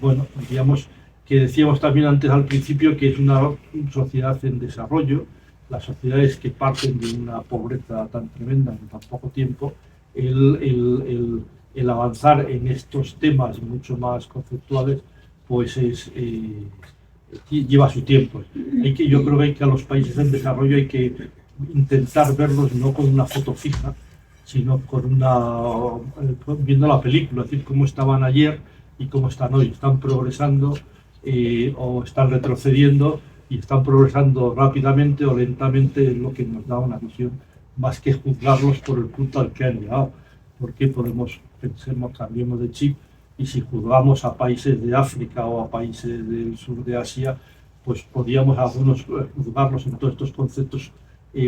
bueno, diríamos que decíamos también antes al principio que es una sociedad en desarrollo, las sociedades que parten de una pobreza tan tremenda en tan poco tiempo, el avanzar en estos temas mucho más conceptuales, pues lleva su tiempo. Yo creo que hay que a los países en desarrollo hay que intentar verlos no con una foto fija, sino con viendo la película, es decir, cómo estaban ayer y cómo están hoy. Están progresando o están retrocediendo, y están progresando rápidamente o lentamente, es lo que nos da una visión, más que juzgarlos por el punto al que han llegado. Porque cambiemos de chip, y si juzgamos a países de África o a países del sur de Asia, pues podríamos algunos juzgarlos en todos estos conceptos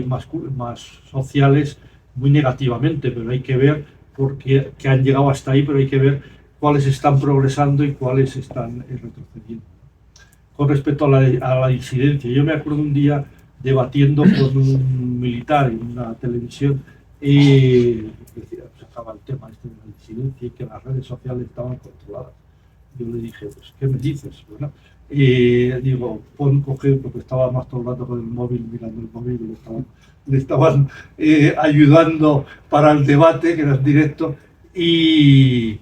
más sociales muy negativamente, pero hay que ver por qué que han llegado hasta ahí, pero hay que ver cuáles están progresando y cuáles están retrocediendo. Con respecto a la disidencia, yo me acuerdo un día debatiendo con un militar en una televisión, sacaba el tema de la disidencia y que las redes sociales estaban controladas. Yo le dije, pues, ¿qué me dices? Bueno, digo, coge, porque estaba más todo el rato con el móvil, mirando el móvil, le estaban ayudando para el debate, que era en directo, y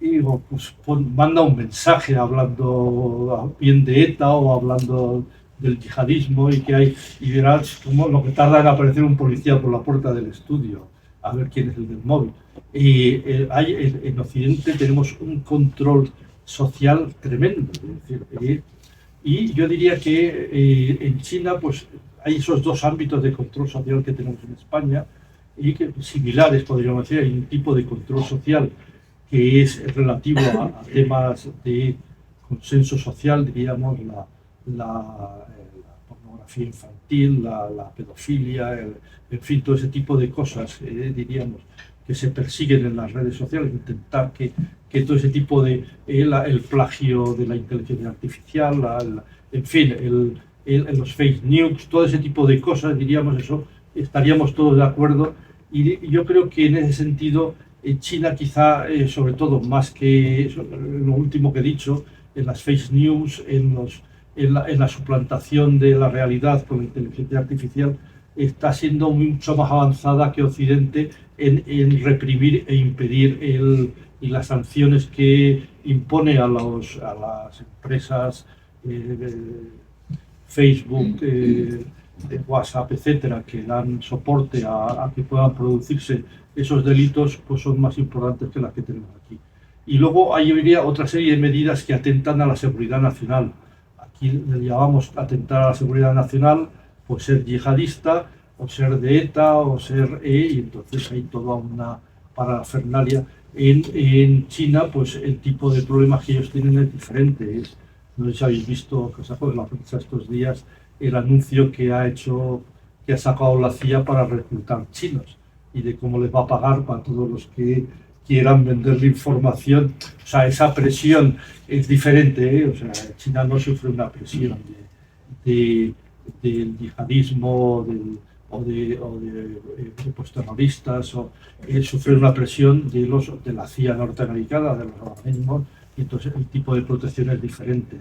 digo, pues manda un mensaje hablando bien de ETA o hablando del yihadismo y verás como lo que tarda en aparecer un policía por la puerta del estudio a ver quién es el del móvil. En Occidente tenemos un control social tremendo, es decir, y yo diría que en China pues hay esos dos ámbitos de control social que tenemos en España y que similares, podríamos decir. Hay un tipo de control social que es relativo a temas de consenso social, diríamos, la pornografía infantil, la pedofilia, en fin, todo ese tipo de cosas, diríamos, que se persiguen en las redes sociales, intentar que todo ese tipo de, el plagio de la inteligencia artificial, en fin, los fake news, todo ese tipo de cosas, diríamos, eso, estaríamos todos de acuerdo, y yo creo que en ese sentido, China quizá, sobre todo, más que eso, lo último que he dicho, en las fake news, en la suplantación de la realidad con la inteligencia artificial, está siendo mucho más avanzada que Occidente en reprimir e impedir y las sanciones que impone a las empresas, Facebook, WhatsApp, etcétera, que dan soporte a que puedan producirse esos delitos, pues son más importantes que las que tenemos aquí. Y luego hay otra serie de medidas que atentan a la seguridad nacional. Aquí le llamamos atentar a la seguridad nacional, pues ser yihadista, o ser de ETA, o ser y entonces hay toda una parafernalia. En China, pues el tipo de problemas que ellos tienen es diferente. No sé si habéis visto, que sacó de la prensa estos días, el anuncio que ha sacado la CIA para reclutar chinos, y de cómo les va a pagar para todos los que quieran venderle información. O sea, esa presión es diferente, O sea, China no sufre una presión del yihadismo o de grupos terroristas, sufre una presión de la CIA norteamericana, de los organismos, y entonces el tipo de protección es diferente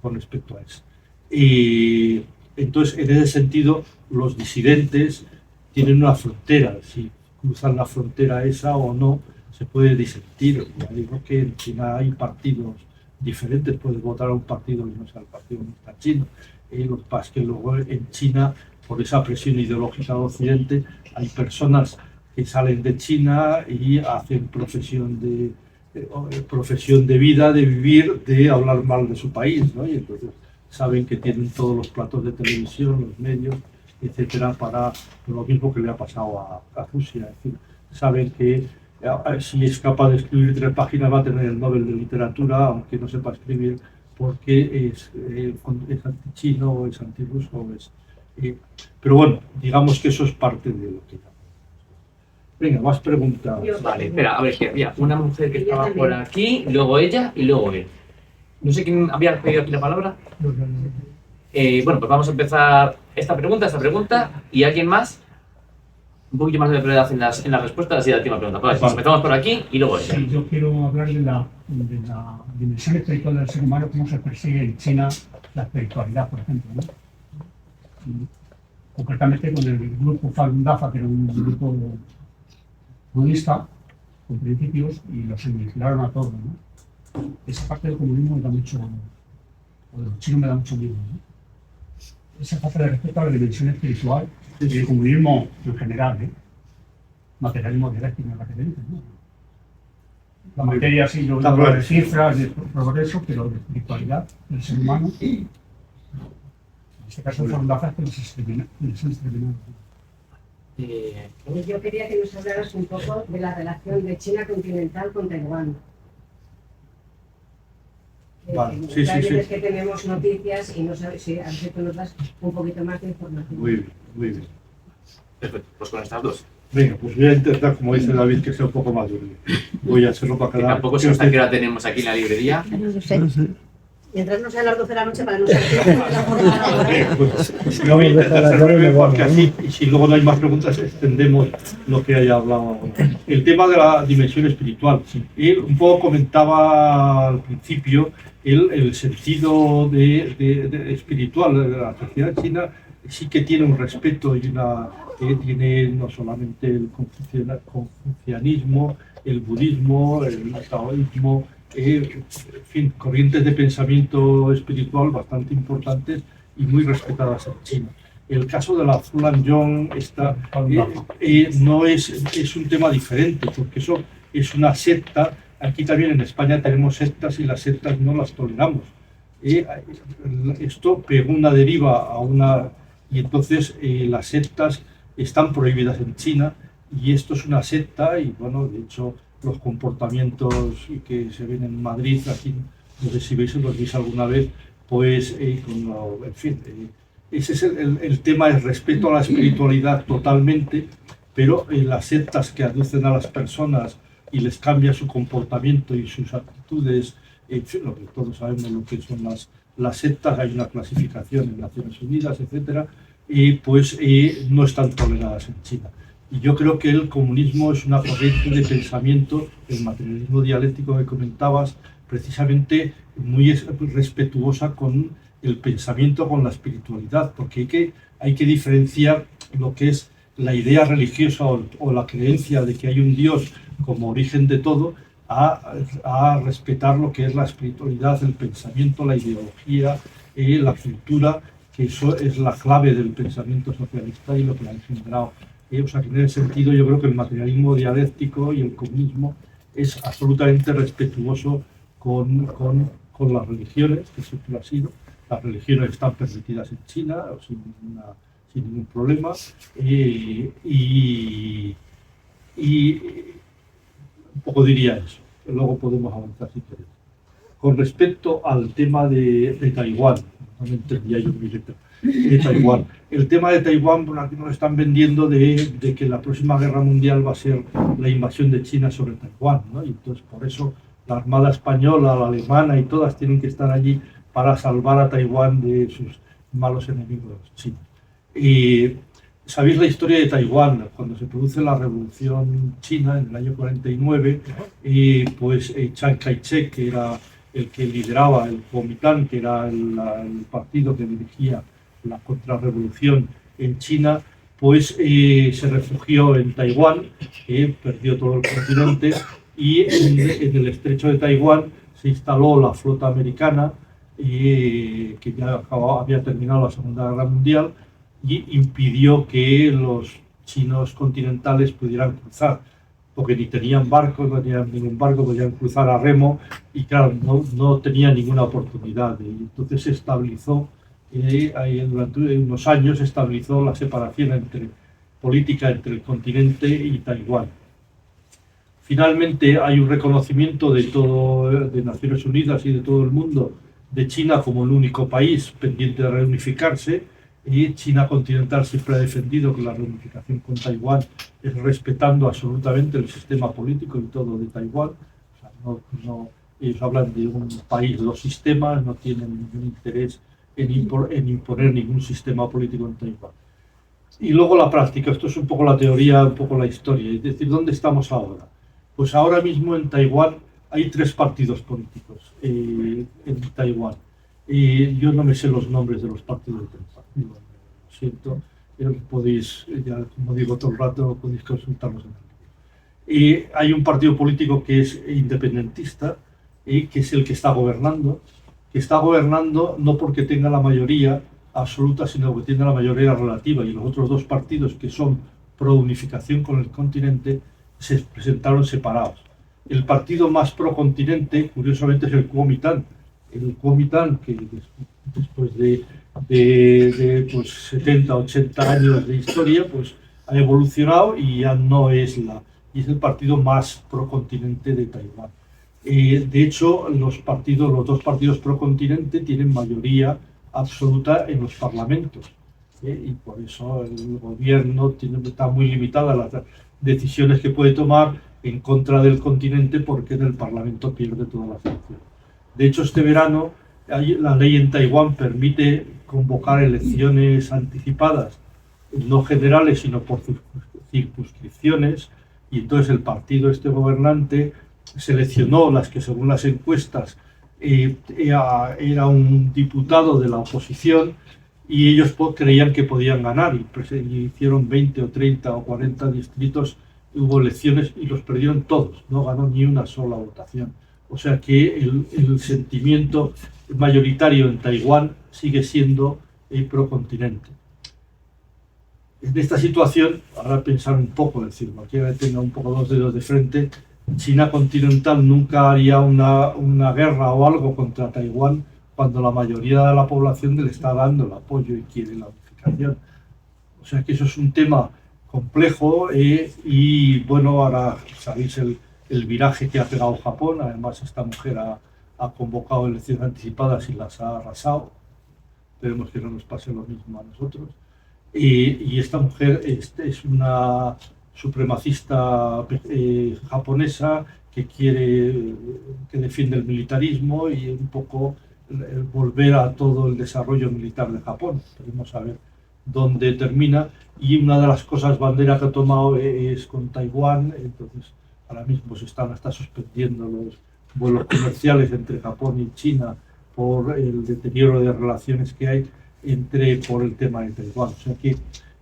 con respecto a eso. Y entonces, en ese sentido, los disidentes tienen una frontera. Si cruzan la frontera esa o no, se puede disentir. Ya digo que en China hay partidos diferentes, puedes votar a un partido que no sea el Partido Comunista Chino. Lo que pasa es que luego en China, por esa presión ideológica de Occidente, hay personas que salen de China y hacen profesión de vida, de vivir, de hablar mal de su país, ¿no? Y entonces saben que tienen todos los platos de televisión, los medios, etcétera, para lo mismo que le ha pasado a Rusia. Es decir, saben que si es capaz de escribir 3 páginas va a tener el Nobel de Literatura, aunque no sepa escribir, porque es antichino o es antirruso. Pero bueno, digamos que eso es parte de lo que... Venga, más preguntas. Vale, espera, a ver, que había una mujer que estaba por aquí, luego ella y luego él. No sé quién había pedido aquí la palabra. Bueno, pues vamos a empezar esta pregunta, y alguien más, un poquito más de brevedad en las respuestas y la última pregunta. Pues empezamos por aquí y luego ella. Sí, yo quiero hablar de la dimensión espiritual del ser humano, cómo se persigue en China la espiritualidad, por ejemplo, ¿no? Y concretamente con el grupo Falun Dafa, que era un grupo budista con principios, y los aniquilaron a todos, ¿no? Esa parte del comunismo me da mucho, o de los chinos me da mucho miedo, ¿no? Esa falta de respeto a la dimensión espiritual y el comunismo en general, ¿eh? Materialismo dialéctico en la que te dicen, ¿no? La materia sí, yo hablo de cifras, de progreso, pero de espiritualidad del ser humano, en este caso son las que nos han exterminado. Yo quería que nos hablaras un poco de la relación de China continental con Taiwán. Vale, Sí. Es que tenemos noticias y no sabes si a veces tú nos das un poquito más de información. Muy bien. Perfecto, pues con estas dos. Venga, pues voy a intentar, como dice David, que sea un poco más breve. Voy a hacerlo para Que cada... tampoco sé hasta qué hora tenemos aquí en la librería. No sé. Mientras no sea las 12 de la noche para no ser Pues no voy a intentar ser breve porque así, y si luego no hay más preguntas, extendemos lo que haya hablado. El tema de la dimensión espiritual. Él un poco comentaba al principio el sentido de espiritual de la sociedad china. Sí que tiene un respeto y tiene no solamente el confucianismo, el budismo, el taoísmo, en fin, corrientes de pensamiento espiritual bastante importantes y muy respetadas en China. El caso de la Falun Gong no es un tema diferente, porque eso es una secta. Aquí también en España tenemos sectas y las sectas no las toleramos. Esto pegó una deriva a una... Y entonces las sectas están prohibidas en China, y esto es una secta, y bueno, de hecho los comportamientos que se ven en Madrid, aquí no sé si los veis alguna vez, pues en fin, ese es el tema, el respeto a la espiritualidad totalmente, pero las sectas que aducen a las personas y les cambia su comportamiento y sus actitudes, en fin, lo que todos sabemos lo que son las sectas, hay una clasificación en Naciones Unidas, etcétera, pues no están toleradas en China. Y yo creo que el comunismo es una corriente de pensamiento, el materialismo dialéctico que comentabas, precisamente muy respetuosa con el pensamiento, con la espiritualidad, porque hay que diferenciar lo que es la idea religiosa o la creencia de que hay un Dios como origen de todo, a respetar lo que es la espiritualidad, el pensamiento, la ideología, la cultura, que eso es la clave del pensamiento socialista y lo que ha engendrado. O sea, que en ese sentido yo creo que el materialismo dialéctico y el comunismo es absolutamente respetuoso con las religiones, que siempre ha sido. Las religiones están permitidas en China sin ningún problema, y un poco diría eso. Luego podemos avanzar si queremos. Con respecto al tema de Taiwán, no me entendía yo mi letra, de Taiwán. El tema de Taiwán, bueno, aquí nos están vendiendo de que la próxima guerra mundial va a ser la invasión de China sobre Taiwán, ¿no? Y entonces por eso la Armada Española, la alemana y todas tienen que estar allí para salvar a Taiwán de sus malos enemigos chinos. Y sabéis la historia de Taiwán, cuando se produce la Revolución China en el año 49, pues Chiang Kai-shek, que era el que lideraba el Kuomintang, que era el partido que dirigía la contrarrevolución en China, pues se refugió en Taiwán, perdió todo el continente, y en el estrecho de Taiwán se instaló la flota americana, que ya había terminado la Segunda Guerra Mundial, y impidió que los chinos continentales pudieran cruzar, porque ni tenían barcos, no tenían ningún barco, podían cruzar a remo, y claro, no tenían ninguna oportunidad. Y entonces se estabilizó, durante unos años se estabilizó la separación política entre el continente y Taiwán. Finalmente hay un reconocimiento de Naciones Unidas y de todo el mundo de China como el único país pendiente de reunificarse, y China continental siempre ha defendido que la reunificación con Taiwán es respetando absolutamente el sistema político y todo de Taiwán. O sea, ellos hablan de un país, dos sistemas, no tienen ningún interés en imponer ningún sistema político en Taiwán. Y luego la práctica, esto es un poco la teoría, un poco la historia, es decir, ¿dónde estamos ahora? Pues ahora mismo en Taiwán hay 3 partidos políticos en Taiwán. Yo no me sé los nombres de los partidos de Taiwán, lo siento, podéis, ya como digo todo el rato, podéis consultarlos en el libro. Hay un partido político que es independentista, que es el que está gobernando no porque tenga la mayoría absoluta, sino que tiene la mayoría relativa, y los otros 2 partidos que son pro unificación con el continente se presentaron separados. El partido más pro continente, curiosamente, es el Kuomintang. El Kuomintang, que después de pues 70, 80 años de historia, pues ha evolucionado y ya no es y es el partido más pro continente de Taiwán. De hecho, los 2 partidos pro continente tienen mayoría absoluta en los parlamentos, y por eso el gobierno está muy limitada a las decisiones que puede tomar en contra del continente, porque en el parlamento pierde todas las elecciones. De hecho, este verano la ley en Taiwán permite convocar elecciones anticipadas, no generales, sino por circunscripciones, y entonces el partido gobernante seleccionó las que, según las encuestas, era un diputado de la oposición, y ellos creían que podían ganar, y hicieron 20 o 30 o 40 distritos, hubo elecciones y los perdieron todos, no ganó ni una sola votación. O sea que el sentimiento mayoritario en Taiwán sigue siendo pro-continente. En esta situación, ahora pensar un poco, decir, cualquiera que tenga un poco los dedos de frente, China continental nunca haría una guerra o algo contra Taiwán cuando la mayoría de la población le está dando el apoyo y quiere la unificación. O sea que eso es un tema complejo, y bueno, ahora sabéis el viraje que ha pegado Japón. Además, esta mujer ha convocado elecciones anticipadas y las ha arrasado. Esperemos que no nos pase lo mismo a nosotros. Y esta mujer es una supremacista japonesa que defiende el militarismo y un poco volver a todo el desarrollo militar de Japón. Esperemos a ver dónde termina. Y una de las cosas bandera que ha tomado es con Taiwán. Entonces ahora mismo se están hasta suspendiendo los vuelos comerciales entre Japón y China por el deterioro de relaciones que hay por el tema de Taiwán. O sea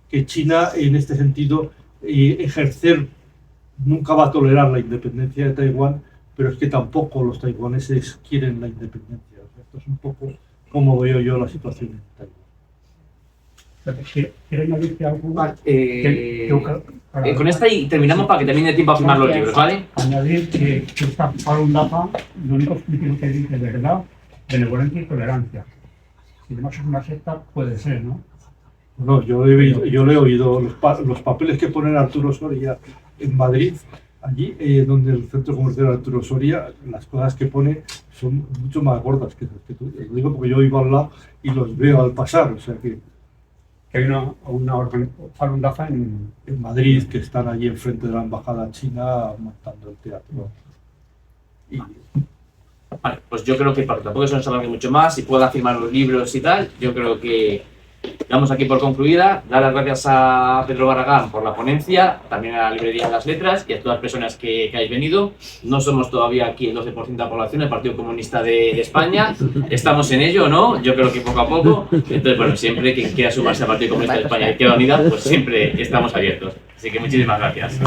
que China, en este sentido, nunca va a tolerar la independencia de Taiwán, pero es que tampoco los taiwaneses quieren la independencia. O sea, esto es un poco como veo yo la situación en Taiwán. ¿Quiero añadirte algo? Con esta y terminamos para que termine el tiempo a firmar los libros, ¿vale? Añadir que esta Falun Dafa, lo único que dice es verdad, benevolencia y tolerancia. Si además es una secta, puede ser, ¿no? No, yo le he oído los papeles que pone Arturo Soria en Madrid, allí donde el centro comercial Arturo Soria, las cosas que pone son mucho más gordas que tú. Lo digo porque yo iba al lado y los veo al pasar. O sea que hay una Falun Dafa en Madrid, que están allí enfrente de la embajada china montando el teatro. Vale, pues yo creo que para que tampoco se nos alargue mucho más y pueda firmar los libros y tal, yo creo que damos aquí por concluida. Dar las gracias a Pedro Barragán por la ponencia, también a la librería de las letras y a todas las personas que habéis venido. No somos todavía aquí el 12% de la población del Partido Comunista de España. Estamos en ello, ¿no? Yo creo que poco a poco. Entonces, bueno, siempre quien quiera sumarse al Partido Comunista de España y Izquierda Unida, pues siempre estamos abiertos. Así que muchísimas gracias.